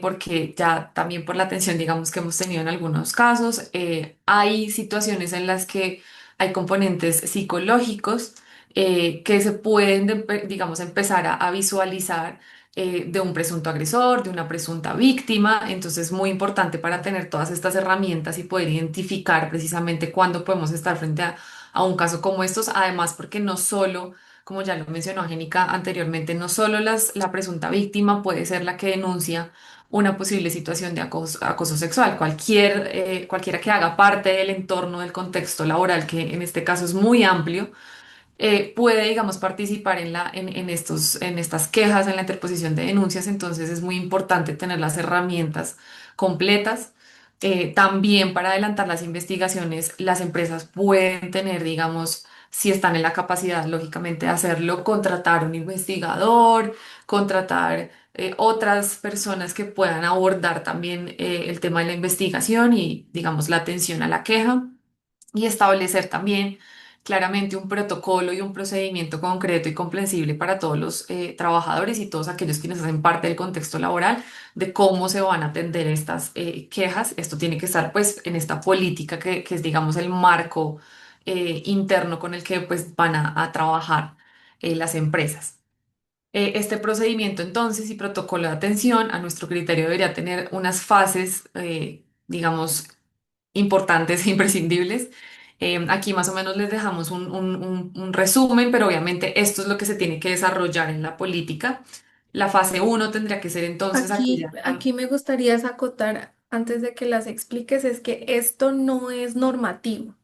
porque ya también por la atención, digamos, que hemos tenido en algunos casos, hay situaciones en las que hay componentes psicológicos que se pueden, digamos, empezar a visualizar de un presunto agresor, de una presunta víctima. Entonces es muy importante para tener todas estas herramientas y poder identificar precisamente cuándo podemos estar frente a un caso como estos. Además, porque no solo, como ya lo mencionó Angélica anteriormente, no solo la presunta víctima puede ser la que denuncia una posible situación de acoso sexual. Cualquiera que haga parte del entorno, del contexto laboral, que en este caso es muy amplio, puede, digamos, participar en estas quejas, en la interposición de denuncias. Entonces es muy importante tener las herramientas completas. También para adelantar las investigaciones, las empresas pueden tener, digamos, si están en la capacidad, lógicamente, de hacerlo, contratar un investigador, contratar otras personas que puedan abordar también el tema de la investigación y, digamos, la atención a la queja y establecer también claramente un protocolo y un procedimiento concreto y comprensible para todos los trabajadores y todos aquellos quienes hacen parte del contexto laboral de cómo se van a atender estas quejas. Esto tiene que estar pues en esta política que es digamos el marco interno con el que pues van a trabajar las empresas. Este procedimiento entonces y protocolo de atención a nuestro criterio debería tener unas fases, digamos, importantes e imprescindibles. Aquí más o menos les dejamos un resumen, pero obviamente esto es lo que se tiene que desarrollar en la política. La fase uno tendría que ser entonces Aquí, aquella. aquí me gustaría acotar, antes de que las expliques, es que esto no es normativo.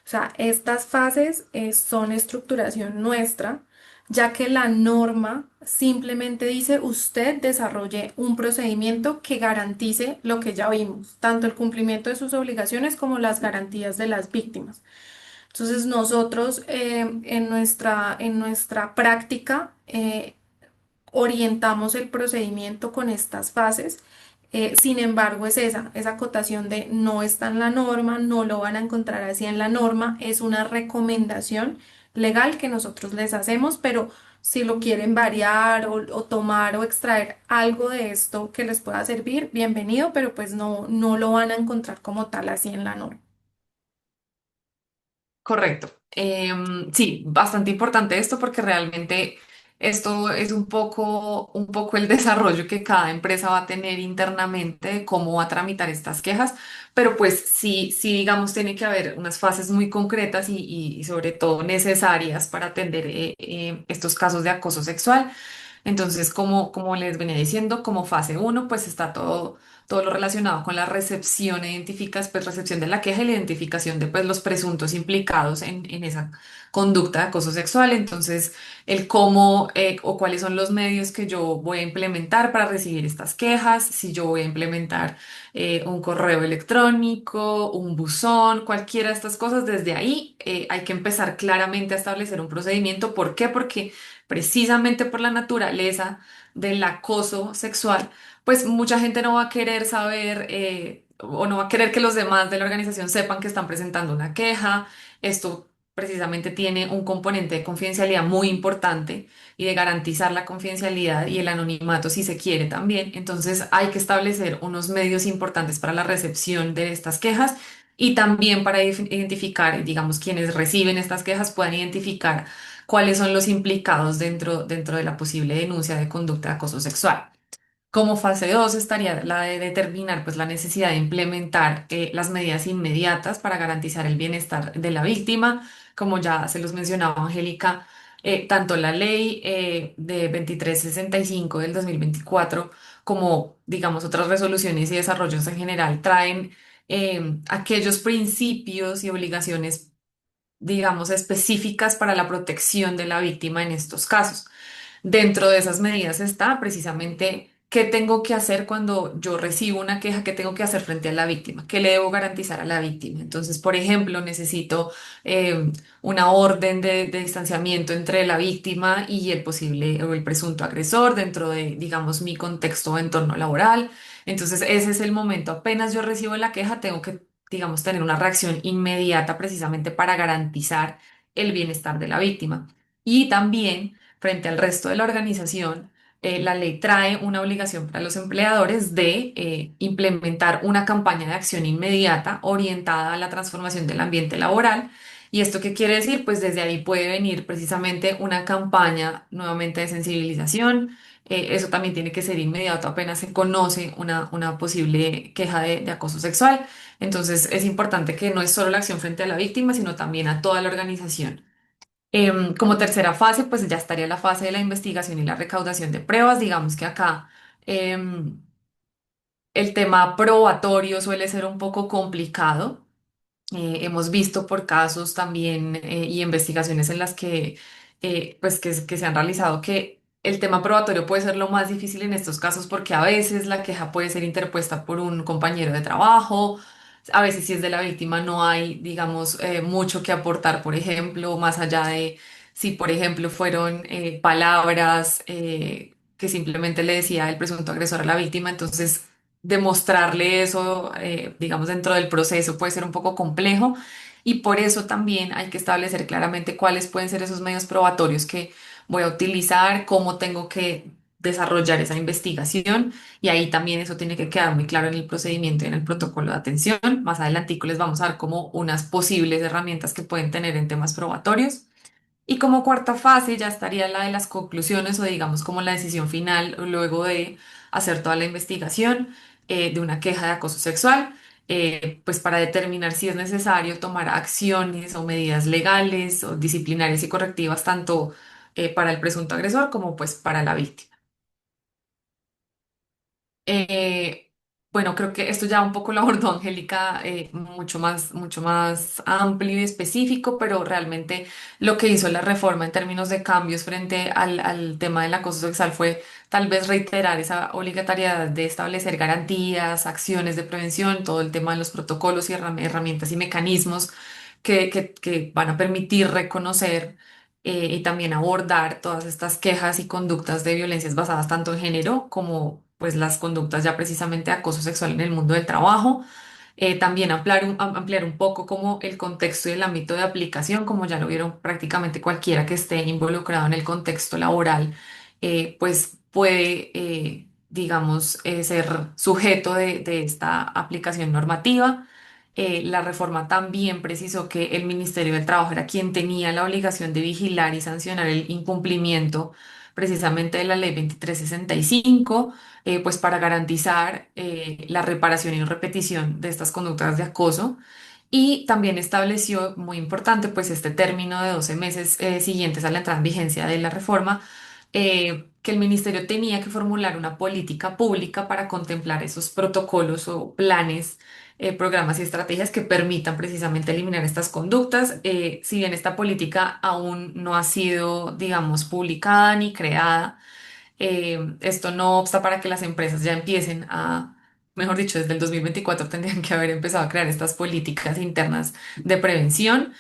O sea, estas fases son estructuración nuestra, ya que la norma simplemente dice usted desarrolle un procedimiento que garantice lo que ya vimos, tanto el cumplimiento de sus obligaciones como las garantías de las víctimas. Entonces, nosotros en nuestra práctica orientamos el procedimiento con estas fases. Sin embargo, es esa acotación de no está en la norma, no lo van a encontrar así en la norma, es una recomendación legal que nosotros les hacemos, pero si lo quieren variar o tomar o extraer algo de esto que les pueda servir, bienvenido, pero pues no, no lo van a encontrar como tal así en la norma. Correcto. Sí, bastante importante esto porque realmente esto es un poco el desarrollo que cada empresa va a tener internamente de cómo va a tramitar estas quejas, pero pues sí, sí, digamos, tiene que haber unas fases muy concretas y sobre todo necesarias para atender estos casos de acoso sexual. Entonces, como les venía diciendo, como fase uno, pues está todo lo relacionado con la recepción, pues recepción de la queja y la identificación de pues los presuntos implicados en esa conducta de acoso sexual. Entonces, el cómo o cuáles son los medios que yo voy a implementar para recibir estas quejas, si yo voy a implementar un correo electrónico, un buzón, cualquiera de estas cosas, desde ahí hay que empezar claramente a establecer un procedimiento. ¿Por qué? Porque precisamente por la naturaleza del acoso sexual, pues mucha gente no va a querer saber o no va a querer que los demás de la organización sepan que están presentando una queja. Esto precisamente tiene un componente de confidencialidad muy importante y de garantizar la confidencialidad y el anonimato si se quiere también. Entonces hay que establecer unos medios importantes para la recepción de estas quejas. Y también para identificar, digamos, quienes reciben estas quejas puedan identificar cuáles son los implicados dentro de la posible denuncia de conducta de acoso sexual. Como fase 2 estaría la de determinar pues, la necesidad de implementar las medidas inmediatas para garantizar el bienestar de la víctima. Como ya se los mencionaba Angélica, tanto la ley de 2365 del 2024 como, digamos, otras resoluciones y desarrollos en general traen aquellos principios y obligaciones digamos, específicas para la protección de la víctima en estos casos. Dentro de esas medidas está precisamente qué tengo que hacer cuando yo recibo una queja, qué tengo que hacer frente a la víctima, qué le debo garantizar a la víctima. Entonces, por ejemplo, necesito una orden de distanciamiento entre la víctima y el posible o el presunto agresor dentro de, digamos, mi contexto o entorno laboral. Entonces, ese es el momento. Apenas yo recibo la queja, tengo que, digamos, tener una reacción inmediata precisamente para garantizar el bienestar de la víctima. Y también frente al resto de la organización, la ley trae una obligación para los empleadores de implementar una campaña de acción inmediata orientada a la transformación del ambiente laboral. ¿Y esto qué quiere decir? Pues desde ahí puede venir precisamente una campaña nuevamente de sensibilización. Eso también tiene que ser inmediato apenas se conoce una posible queja de acoso sexual. Entonces es importante que no es solo la acción frente a la víctima, sino también a toda la organización. Como tercera fase, pues ya estaría la fase de la investigación y la recaudación de pruebas. Digamos que acá em, El tema probatorio suele ser un poco complicado. Hemos visto por casos también y investigaciones en las que, pues que se han realizado que el tema probatorio puede ser lo más difícil en estos casos porque a veces la queja puede ser interpuesta por un compañero de trabajo, a veces si es de la víctima no hay, digamos, mucho que aportar, por ejemplo, más allá de si, por ejemplo, fueron palabras que simplemente le decía el presunto agresor a la víctima, entonces demostrarle eso, digamos, dentro del proceso puede ser un poco complejo y por eso también hay que establecer claramente cuáles pueden ser esos medios probatorios que voy a utilizar, cómo tengo que desarrollar esa investigación y ahí también eso tiene que quedar muy claro en el procedimiento y en el protocolo de atención. Más adelantico les vamos a dar como unas posibles herramientas que pueden tener en temas probatorios. Y como cuarta fase ya estaría la de las conclusiones o digamos como la decisión final luego de hacer toda la investigación de una queja de acoso sexual, pues para determinar si es necesario tomar acciones o medidas legales o disciplinarias y correctivas tanto para el presunto agresor como pues para la víctima. Eh, bueno, creo que esto ya un poco lo abordó Angélica, mucho más amplio y específico, pero realmente lo que hizo la reforma en términos de cambios frente al tema del acoso sexual fue tal vez reiterar esa obligatoriedad de establecer garantías, acciones de prevención, todo el tema de los protocolos y herramientas y mecanismos que van a permitir reconocer y también abordar todas estas quejas y conductas de violencias basadas tanto en género como pues las conductas ya precisamente de acoso sexual en el mundo del trabajo. También ampliar un poco como el contexto y el ámbito de aplicación, como ya lo vieron prácticamente cualquiera que esté involucrado en el contexto laboral, pues puede, digamos, ser sujeto de esta aplicación normativa. La reforma también precisó que el Ministerio del Trabajo era quien tenía la obligación de vigilar y sancionar el incumplimiento precisamente de la Ley 2365, pues para garantizar la reparación y repetición de estas conductas de acoso. Y también estableció, muy importante, pues este término de 12 meses siguientes a la entrada en vigencia de la reforma, que el ministerio tenía que formular una política pública para contemplar esos protocolos o planes, programas y estrategias que permitan precisamente eliminar estas conductas. Si bien esta política aún no ha sido, digamos, publicada ni creada, esto no obsta para que las empresas ya empiecen a, mejor dicho, desde el 2024 tendrían que haber empezado a crear estas políticas internas de prevención,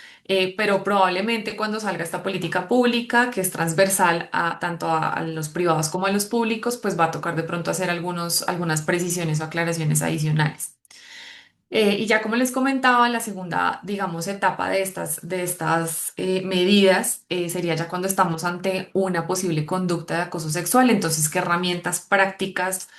pero probablemente cuando salga esta política pública, que es transversal a tanto a los privados como a los públicos, pues va a tocar de pronto hacer algunas precisiones o aclaraciones adicionales. Y ya como les comentaba, la segunda, digamos, etapa de estas medidas sería ya cuando estamos ante una posible conducta de acoso sexual. Entonces, ¿qué herramientas prácticas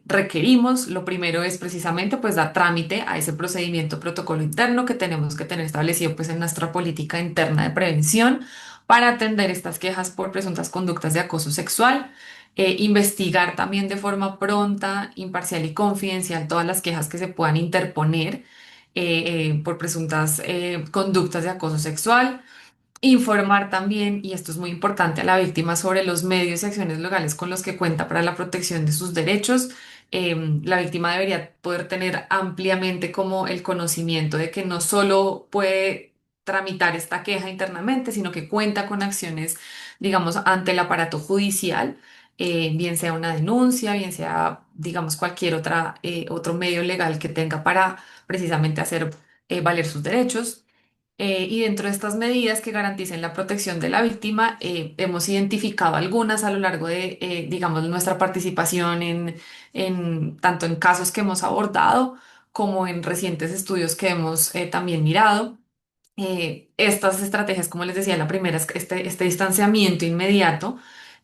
requerimos? Lo primero es precisamente pues dar trámite a ese procedimiento protocolo interno que tenemos que tener establecido pues en nuestra política interna de prevención para atender estas quejas por presuntas conductas de acoso sexual. Investigar también de forma pronta, imparcial y confidencial todas las quejas que se puedan interponer por presuntas conductas de acoso sexual. Informar también, y esto es muy importante, a la víctima sobre los medios y acciones legales con los que cuenta para la protección de sus derechos. La víctima debería poder tener ampliamente como el conocimiento de que no solo puede tramitar esta queja internamente, sino que cuenta con acciones, digamos, ante el aparato judicial, bien sea una denuncia, bien sea, digamos, cualquier otro medio legal que tenga para precisamente hacer valer sus derechos. Y dentro de estas medidas que garanticen la protección de la víctima, hemos identificado algunas a lo largo de, digamos, nuestra participación en tanto en casos que hemos abordado como en recientes estudios que hemos también mirado. Estas estrategias, como les decía, la primera es este distanciamiento inmediato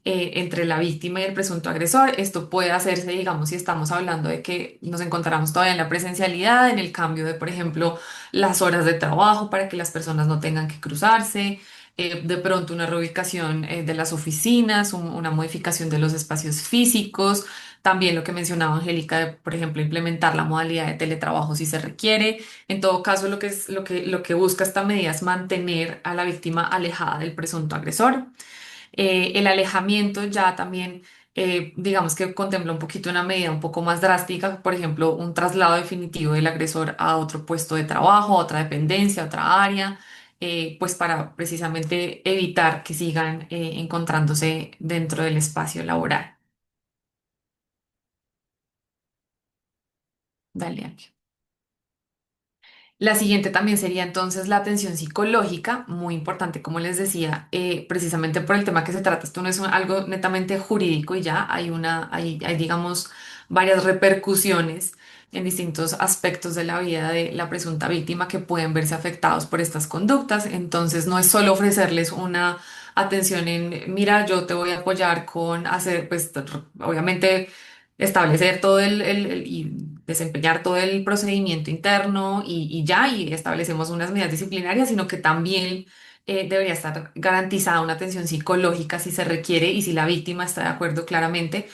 entre la víctima y el presunto agresor. Esto puede hacerse, digamos, si estamos hablando de que nos encontramos todavía en la presencialidad, en el cambio de, por ejemplo, las horas de trabajo para que las personas no tengan que cruzarse, de pronto una reubicación de las oficinas, una modificación de los espacios físicos. También lo que mencionaba Angélica, de, por ejemplo, implementar la modalidad de teletrabajo si se requiere. En todo caso, lo que busca esta medida es mantener a la víctima alejada del presunto agresor. El alejamiento ya también digamos que contempla un poquito una medida un poco más drástica, por ejemplo, un traslado definitivo del agresor a otro puesto de trabajo, a otra dependencia, a otra área, pues para precisamente evitar que sigan encontrándose dentro del espacio laboral. Dale, Ángel. La siguiente también sería entonces la atención psicológica, muy importante, como les decía, precisamente por el tema que se trata. Esto no es algo netamente jurídico y ya hay, digamos, varias repercusiones en distintos aspectos de la vida de la presunta víctima que pueden verse afectados por estas conductas. Entonces, no es solo ofrecerles una atención en, mira, yo te voy a apoyar con hacer, pues, obviamente establecer todo y desempeñar todo el procedimiento interno y ya, y establecemos unas medidas disciplinarias, sino que también debería estar garantizada una atención psicológica si se requiere y si la víctima está de acuerdo claramente,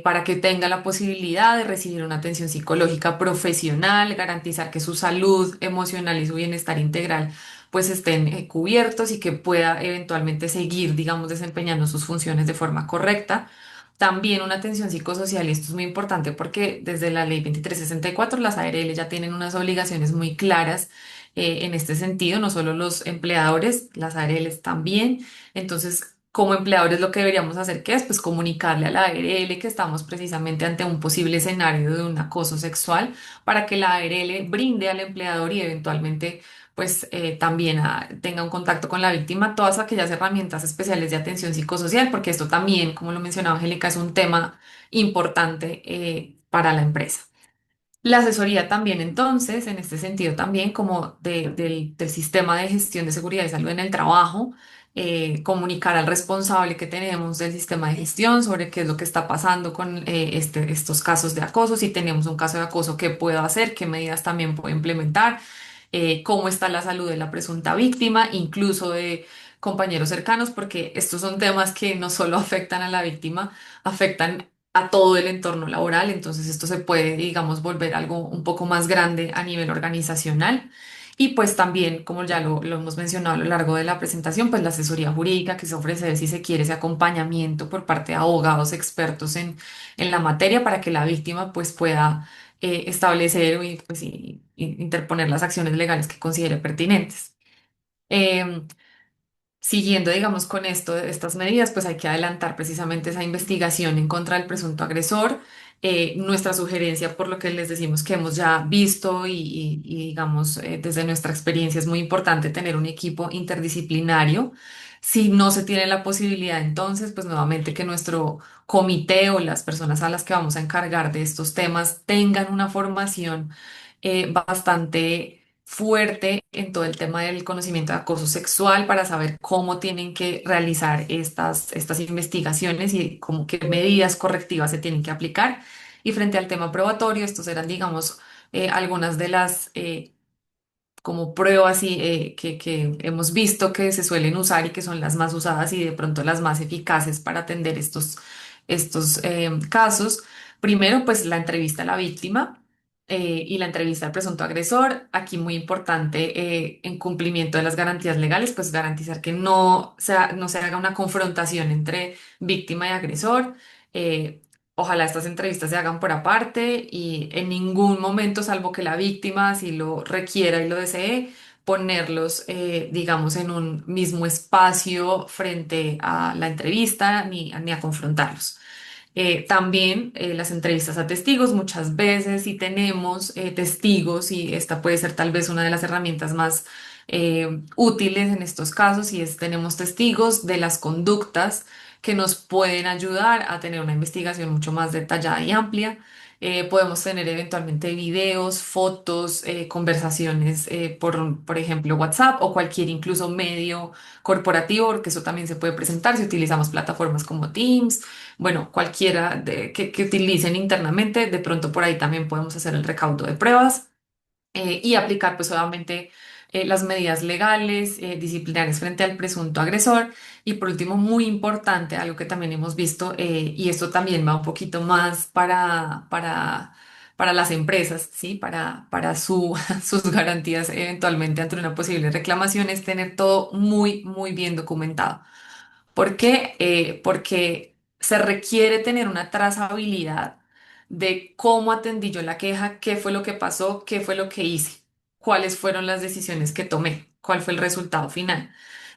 para que tenga la posibilidad de recibir una atención psicológica profesional, garantizar que su salud emocional y su bienestar integral pues estén cubiertos y que pueda eventualmente seguir, digamos, desempeñando sus funciones de forma correcta. También una atención psicosocial, y esto es muy importante porque desde la ley 2364 las ARL ya tienen unas obligaciones muy claras en este sentido, no solo los empleadores, las ARLs también. Entonces, como empleadores lo que deberíamos hacer, ¿qué es? Pues comunicarle a la ARL que estamos precisamente ante un posible escenario de un acoso sexual para que la ARL brinde al empleador y eventualmente pues también tenga un contacto con la víctima, todas aquellas herramientas especiales de atención psicosocial, porque esto también, como lo mencionaba Angélica, es un tema importante para la empresa. La asesoría también, entonces, en este sentido también como del sistema de gestión de seguridad y salud en el trabajo, comunicar al responsable que tenemos del sistema de gestión sobre qué es lo que está pasando con estos casos de acoso, si tenemos un caso de acoso, qué puedo hacer, qué medidas también puedo implementar, cómo está la salud de la presunta víctima, incluso de compañeros cercanos, porque estos son temas que no solo afectan a la víctima, afectan a todo el entorno laboral, entonces esto se puede, digamos, volver algo un poco más grande a nivel organizacional. Y pues también, como ya lo hemos mencionado a lo largo de la presentación, pues la asesoría jurídica que se ofrece, si se quiere, ese acompañamiento por parte de abogados expertos en la materia para que la víctima pues pueda establecer y, pues, y interponer las acciones legales que considere pertinentes. Em, Siguiendo, digamos, con esto, estas medidas, pues hay que adelantar precisamente esa investigación en contra del presunto agresor. Nuestra sugerencia, por lo que les decimos que hemos ya visto digamos, desde nuestra experiencia es muy importante tener un equipo interdisciplinario. Si no se tiene la posibilidad, entonces, pues nuevamente que nuestro comité o las personas a las que vamos a encargar de estos temas tengan una formación bastante fuerte en todo el tema del conocimiento de acoso sexual para saber cómo tienen que realizar estas investigaciones y cómo, qué medidas correctivas se tienen que aplicar. Y frente al tema probatorio, estos eran, digamos, algunas de las como pruebas que hemos visto que se suelen usar y que son las más usadas y de pronto las más eficaces para atender estos casos. Primero, pues la entrevista a la víctima y la entrevista al presunto agresor. Aquí muy importante en cumplimiento de las garantías legales, pues garantizar que no se haga una confrontación entre víctima y agresor. Eh, Ojalá estas entrevistas se hagan por aparte y en ningún momento, salvo que la víctima, si lo requiera y lo desee, ponerlos, digamos, en un mismo espacio frente a la entrevista ni a confrontarlos. También las entrevistas a testigos, muchas veces si tenemos testigos, y esta puede ser tal vez una de las herramientas más útiles en estos casos, y es tenemos testigos de las conductas que nos pueden ayudar a tener una investigación mucho más detallada y amplia. Podemos tener eventualmente videos, fotos, conversaciones por ejemplo, WhatsApp o cualquier incluso medio corporativo, porque eso también se puede presentar si utilizamos plataformas como Teams, bueno, cualquiera que utilicen internamente, de pronto por ahí también podemos hacer el recaudo de pruebas y aplicar pues obviamente las medidas legales, disciplinarias frente al presunto agresor. Y por último, muy importante, algo que también hemos visto, y esto también va un poquito más para las empresas, ¿sí? Para sus garantías eventualmente ante una posible reclamación, es tener todo muy, muy bien documentado. ¿Por qué? Porque se requiere tener una trazabilidad de cómo atendí yo la queja, qué fue lo que pasó, qué fue lo que hice, cuáles fueron las decisiones que tomé, cuál fue el resultado final.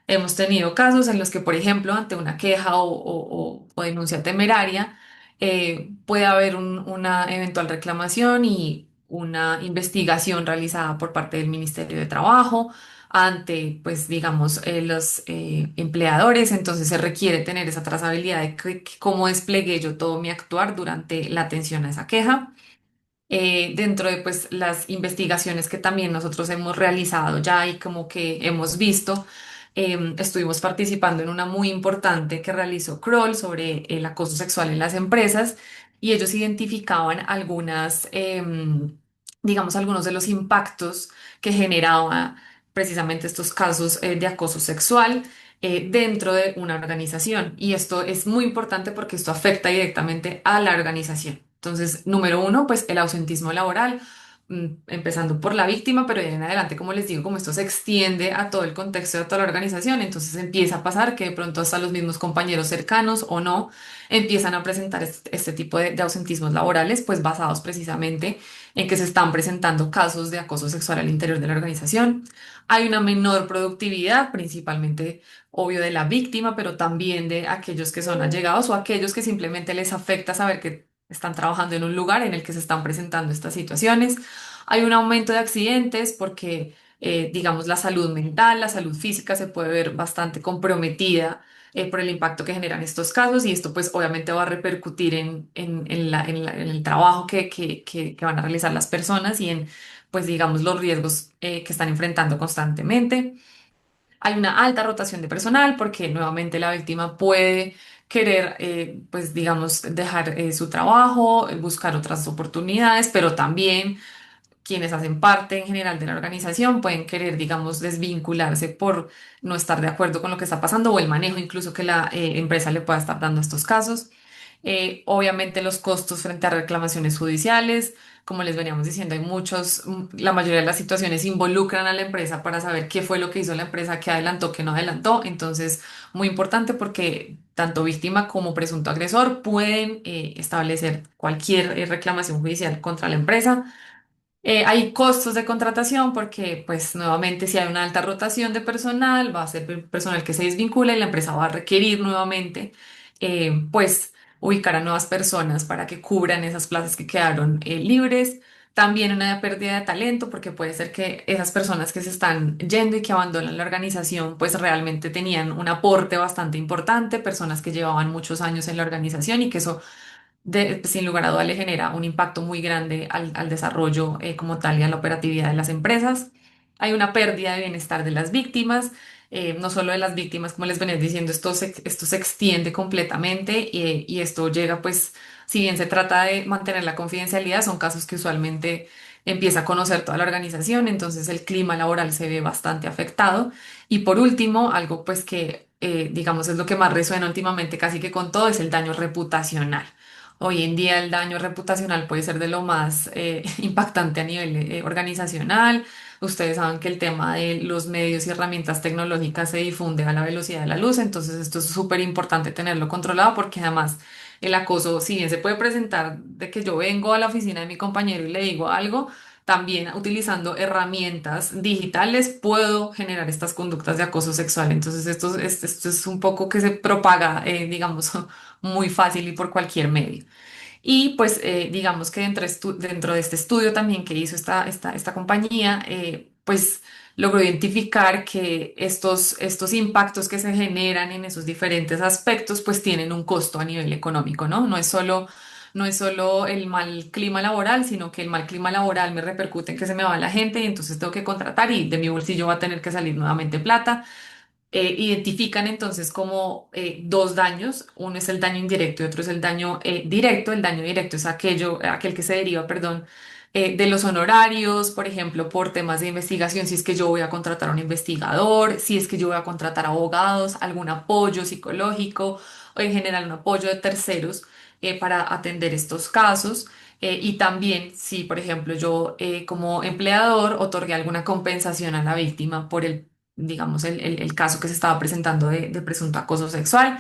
Hemos tenido casos en los que, por ejemplo, ante una queja o denuncia temeraria, puede haber una eventual reclamación y una investigación realizada por parte del Ministerio de Trabajo ante, pues, digamos, los empleadores. Entonces se requiere tener esa trazabilidad de cómo desplegué yo todo mi actuar durante la atención a esa queja. Dentro de pues las investigaciones que también nosotros hemos realizado ya y como que hemos visto, estuvimos participando en una muy importante que realizó Kroll sobre el acoso sexual en las empresas y ellos identificaban digamos, algunos de los impactos que generaba precisamente estos casos de acoso sexual dentro de una organización. Y esto es muy importante porque esto afecta directamente a la organización. Entonces, número uno, pues el ausentismo laboral, empezando por la víctima, pero de ahí en adelante, como les digo, como esto se extiende a todo el contexto de toda la organización, entonces empieza a pasar que de pronto hasta los mismos compañeros cercanos o no empiezan a presentar este tipo de ausentismos laborales, pues basados precisamente en que se están presentando casos de acoso sexual al interior de la organización. Hay una menor productividad, principalmente, obvio, de la víctima, pero también de aquellos que son allegados o aquellos que simplemente les afecta saber que están trabajando en un lugar en el que se están presentando estas situaciones. Hay un aumento de accidentes porque, digamos, la salud mental, la salud física se puede ver bastante comprometida por el impacto que generan estos casos y esto pues obviamente va a repercutir en el trabajo que van a realizar las personas y en pues digamos los riesgos que están enfrentando constantemente. Hay una alta rotación de personal porque nuevamente la víctima puede querer, pues digamos, dejar su trabajo, buscar otras oportunidades, pero también quienes hacen parte en general de la organización pueden querer, digamos, desvincularse por no estar de acuerdo con lo que está pasando o el manejo incluso que la empresa le pueda estar dando a estos casos. Obviamente los costos frente a reclamaciones judiciales, como les veníamos diciendo, hay muchos, la mayoría de las situaciones involucran a la empresa para saber qué fue lo que hizo la empresa, qué adelantó, qué no adelantó. Entonces, muy importante porque tanto víctima como presunto agresor pueden establecer cualquier reclamación judicial contra la empresa. Hay costos de contratación porque, pues, nuevamente, si hay una alta rotación de personal, va a ser personal que se desvincula y la empresa va a requerir nuevamente, pues, ubicar a nuevas personas para que cubran esas plazas que quedaron libres. También una pérdida de talento porque puede ser que esas personas que se están yendo y que abandonan la organización, pues, realmente tenían un aporte bastante importante, personas que llevaban muchos años en la organización y que eso sin lugar a duda le genera un impacto muy grande al desarrollo como tal y a la operatividad de las empresas. Hay una pérdida de bienestar de las víctimas, no solo de las víctimas, como les venía diciendo, esto se extiende completamente y esto llega, pues, si bien se trata de mantener la confidencialidad, son casos que usualmente empieza a conocer toda la organización, entonces el clima laboral se ve bastante afectado. Y por último, algo pues que digamos es lo que más resuena últimamente casi que con todo, es el daño reputacional. Hoy en día el daño reputacional puede ser de lo más impactante a nivel organizacional. Ustedes saben que el tema de los medios y herramientas tecnológicas se difunde a la velocidad de la luz, entonces esto es súper importante tenerlo controlado porque además el acoso, si bien se puede presentar de que yo vengo a la oficina de mi compañero y le digo algo, también utilizando herramientas digitales puedo generar estas conductas de acoso sexual. Entonces esto es un poco que se propaga, digamos, muy fácil y por cualquier medio. Y pues digamos que dentro de este estudio también que hizo esta compañía, pues logró identificar que estos impactos que se generan en esos diferentes aspectos pues tienen un costo a nivel económico, ¿no? No es solo el mal clima laboral, sino que el mal clima laboral me repercute en que se me va la gente y entonces tengo que contratar y de mi bolsillo va a tener que salir nuevamente plata. Identifican entonces como dos daños, uno es el daño indirecto y otro es el daño directo. El daño directo es aquel que se deriva, perdón, de los honorarios, por ejemplo, por temas de investigación, si es que yo voy a contratar a un investigador, si es que yo voy a contratar abogados, algún apoyo psicológico o en general un apoyo de terceros para atender estos casos. Y también si, por ejemplo, yo como empleador otorgué alguna compensación a la víctima por el digamos, el caso que se estaba presentando de presunto acoso sexual.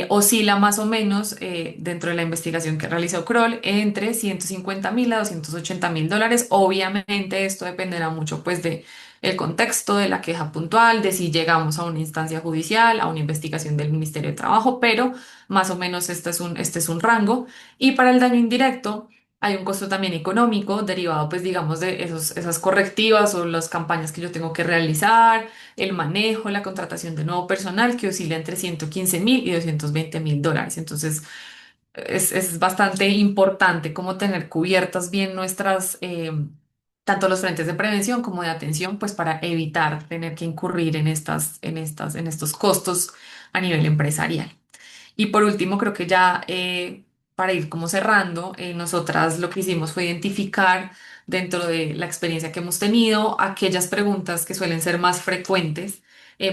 oscila más o menos dentro de la investigación que realizó Kroll entre 150.000 a 280.000 dólares. Obviamente esto dependerá mucho pues de el contexto de la queja puntual, de si llegamos a una instancia judicial, a una investigación del Ministerio de Trabajo, pero más o menos este es un rango. Y para el daño indirecto hay un costo también económico derivado pues digamos de esas correctivas o las campañas que yo tengo que realizar, el manejo, la contratación de nuevo personal que oscila entre 115.000 y 220.000 dólares. Entonces, es bastante importante como tener cubiertas bien nuestras, tanto los frentes de prevención como de atención, pues para evitar tener que incurrir en estos costos a nivel empresarial. Y por último, creo que ya para ir como cerrando, nosotras lo que hicimos fue identificar dentro de la experiencia que hemos tenido aquellas preguntas que suelen ser más frecuentes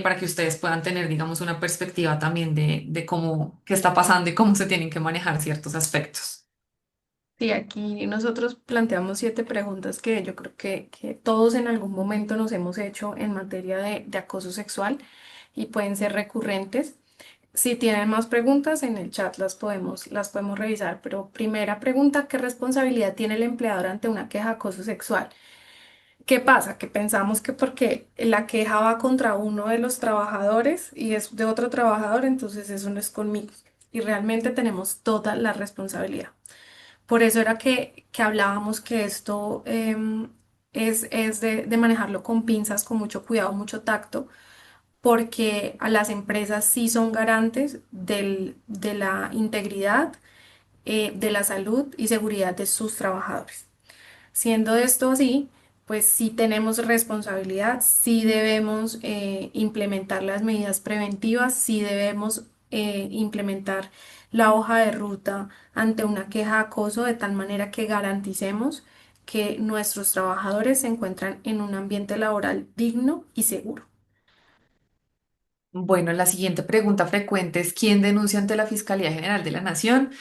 para que ustedes puedan tener, digamos, una perspectiva también de cómo, qué está pasando y cómo se tienen que manejar ciertos aspectos. Sí, aquí nosotros planteamos 7 preguntas que yo creo que todos en algún momento nos hemos hecho en materia de acoso sexual y pueden ser recurrentes. Si tienen más preguntas en el chat las podemos revisar, pero primera pregunta, ¿qué responsabilidad tiene el empleador ante una queja de acoso sexual? ¿Qué pasa? Que pensamos que porque la queja va contra uno de los trabajadores y es de otro trabajador, entonces eso no es conmigo. Y realmente tenemos toda la responsabilidad. Por eso era que hablábamos que esto es de manejarlo con pinzas, con mucho cuidado, mucho tacto, porque a las empresas sí son garantes de la integridad, de la salud y seguridad de sus trabajadores. Siendo esto así, pues sí tenemos responsabilidad, sí debemos implementar las medidas preventivas, sí debemos implementar la hoja de ruta ante una queja de acoso de tal manera que garanticemos que nuestros trabajadores se encuentran en un ambiente laboral digno y seguro. Bueno, la siguiente pregunta frecuente es ¿quién denuncia ante la Fiscalía General de la Nación?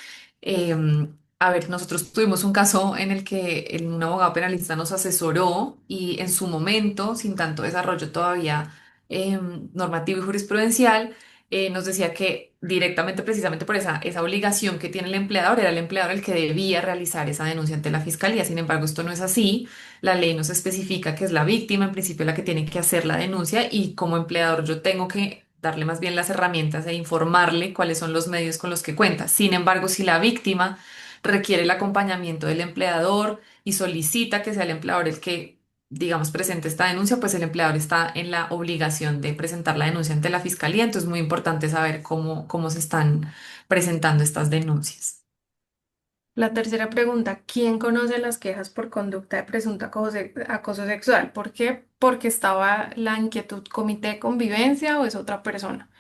A ver, nosotros tuvimos un caso en el que un abogado penalista nos asesoró y en su momento, sin tanto desarrollo todavía normativo y jurisprudencial, nos decía que directamente, precisamente por esa obligación que tiene el empleador, era el empleador el que debía realizar esa denuncia ante la Fiscalía. Sin embargo, esto no es así. La ley nos especifica que es la víctima, en principio, la que tiene que hacer la denuncia y como empleador yo tengo que darle más bien las herramientas e informarle cuáles son los medios con los que cuenta. Sin embargo, si la víctima requiere el acompañamiento del empleador y solicita que sea el empleador el que, digamos, presente esta denuncia, pues el empleador está en la obligación de presentar la denuncia ante la fiscalía. Entonces es muy importante saber cómo se están presentando estas denuncias. La tercera pregunta, ¿quién conoce las quejas por conducta de presunto acoso sexual? ¿Por qué? Porque estaba la inquietud comité de convivencia o es otra persona.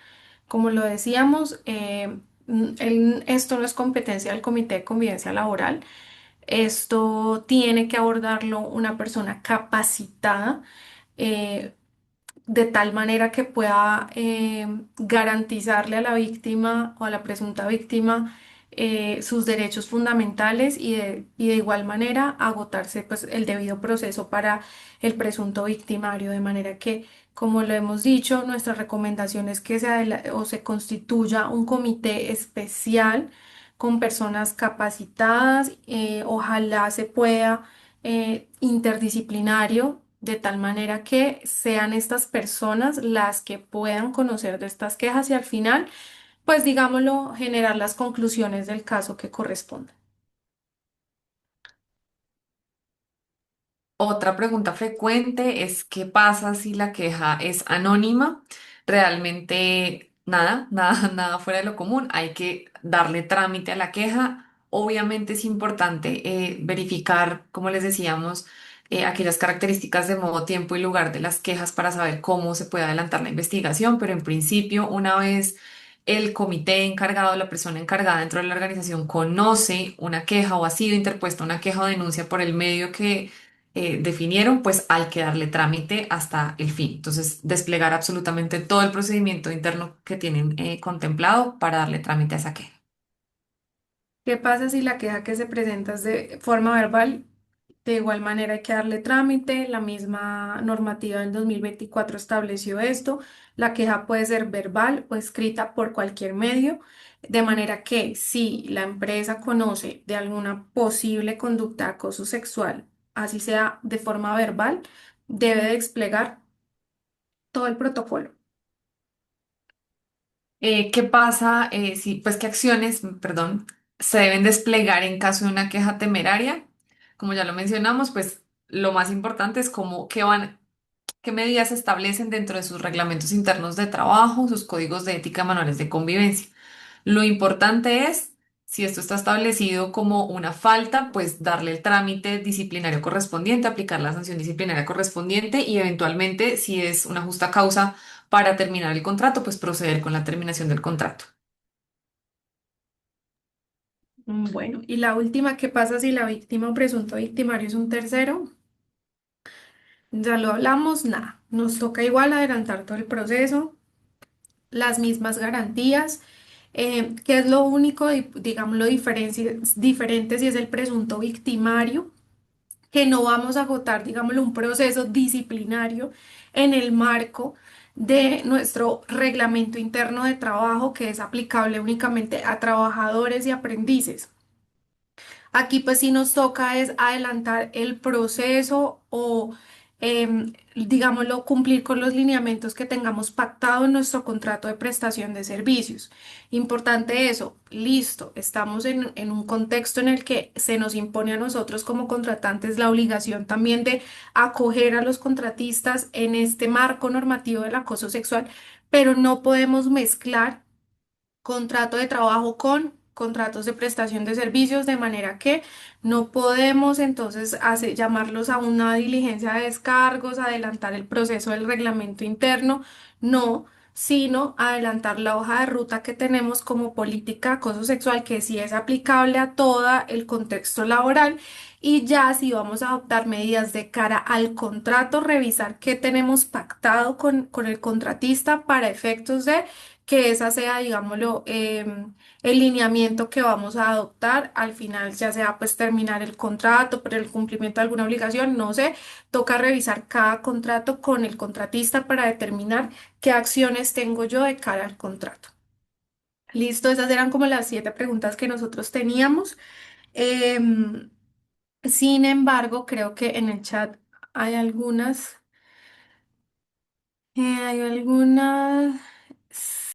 Como lo decíamos, esto no es competencia del comité de convivencia laboral. Esto tiene que abordarlo una persona capacitada. eh, de tal manera que pueda garantizarle a la víctima o a la presunta víctima sus derechos fundamentales y de igual manera agotarse pues, el debido proceso para el presunto victimario, de manera que, como lo hemos dicho, nuestra recomendación es que o se constituya un comité especial con personas capacitadas, ojalá se pueda interdisciplinario, de tal manera que sean estas personas las que puedan conocer de estas quejas y al final, pues digámoslo, generar las conclusiones del caso que correspondan. Otra pregunta frecuente es ¿qué pasa si la queja es anónima? Realmente nada, nada, nada fuera de lo común. Hay que darle trámite a la queja. Obviamente es importante verificar, como les decíamos, aquellas características de modo, tiempo y lugar de las quejas para saber cómo se puede adelantar la investigación, pero en principio, una vez el comité encargado, la persona encargada dentro de la organización conoce una queja o ha sido interpuesta una queja o denuncia por el medio que definieron, pues hay que darle trámite hasta el fin. Entonces, desplegar absolutamente todo el procedimiento interno que tienen contemplado para darle trámite a esa queja. ¿Qué pasa si la queja que se presenta es de forma verbal? De igual manera hay que darle trámite, la misma normativa del 2024 estableció esto, la queja puede ser verbal o escrita por cualquier medio, de manera que si la empresa conoce de alguna posible conducta de acoso sexual, así sea de forma verbal, debe desplegar todo el protocolo. ¿Qué pasa si, pues, qué acciones, perdón, se deben desplegar en caso de una queja temeraria? Como ya lo mencionamos, pues lo más importante es cómo, qué medidas se establecen dentro de sus reglamentos internos de trabajo, sus códigos de ética, manuales de convivencia. Lo importante es, si esto está establecido como una falta, pues darle el trámite disciplinario correspondiente, aplicar la sanción disciplinaria correspondiente y eventualmente, si es una justa causa para terminar el contrato, pues proceder con la terminación del contrato. Bueno, y la última, ¿qué pasa si la víctima o presunto victimario es un tercero? Ya lo hablamos, nada. Nos toca igual adelantar todo el proceso, las mismas garantías. ¿Qué es lo único, digamos, diferente si es el presunto victimario? Que no vamos a agotar, digámoslo, un proceso disciplinario en el marco de nuestro reglamento interno de trabajo que es aplicable únicamente a trabajadores y aprendices. Aquí pues sí nos toca es adelantar el proceso o digámoslo, cumplir con los lineamientos que tengamos pactado en nuestro contrato de prestación de servicios. Importante eso, listo, estamos en un contexto en el que se nos impone a nosotros como contratantes la obligación también de acoger a los contratistas en este marco normativo del acoso sexual, pero no podemos mezclar contrato de trabajo con contratos de prestación de servicios, de manera que no podemos entonces llamarlos a una diligencia de descargos, adelantar el proceso del reglamento interno, no, sino adelantar la hoja de ruta que tenemos como política de acoso sexual, que sí es aplicable a todo el contexto laboral. Y ya si vamos a adoptar medidas de cara al contrato, revisar qué tenemos pactado con el contratista para efectos de que esa sea, digámoslo, el lineamiento que vamos a adoptar al final, ya sea pues terminar el contrato por el cumplimiento de alguna obligación, no sé, toca revisar cada contrato con el contratista para determinar qué acciones tengo yo de cara al contrato. Listo, esas eran como las 7 preguntas que nosotros teníamos. Em, Sin embargo, creo que en el chat hay algunas, hay algunas.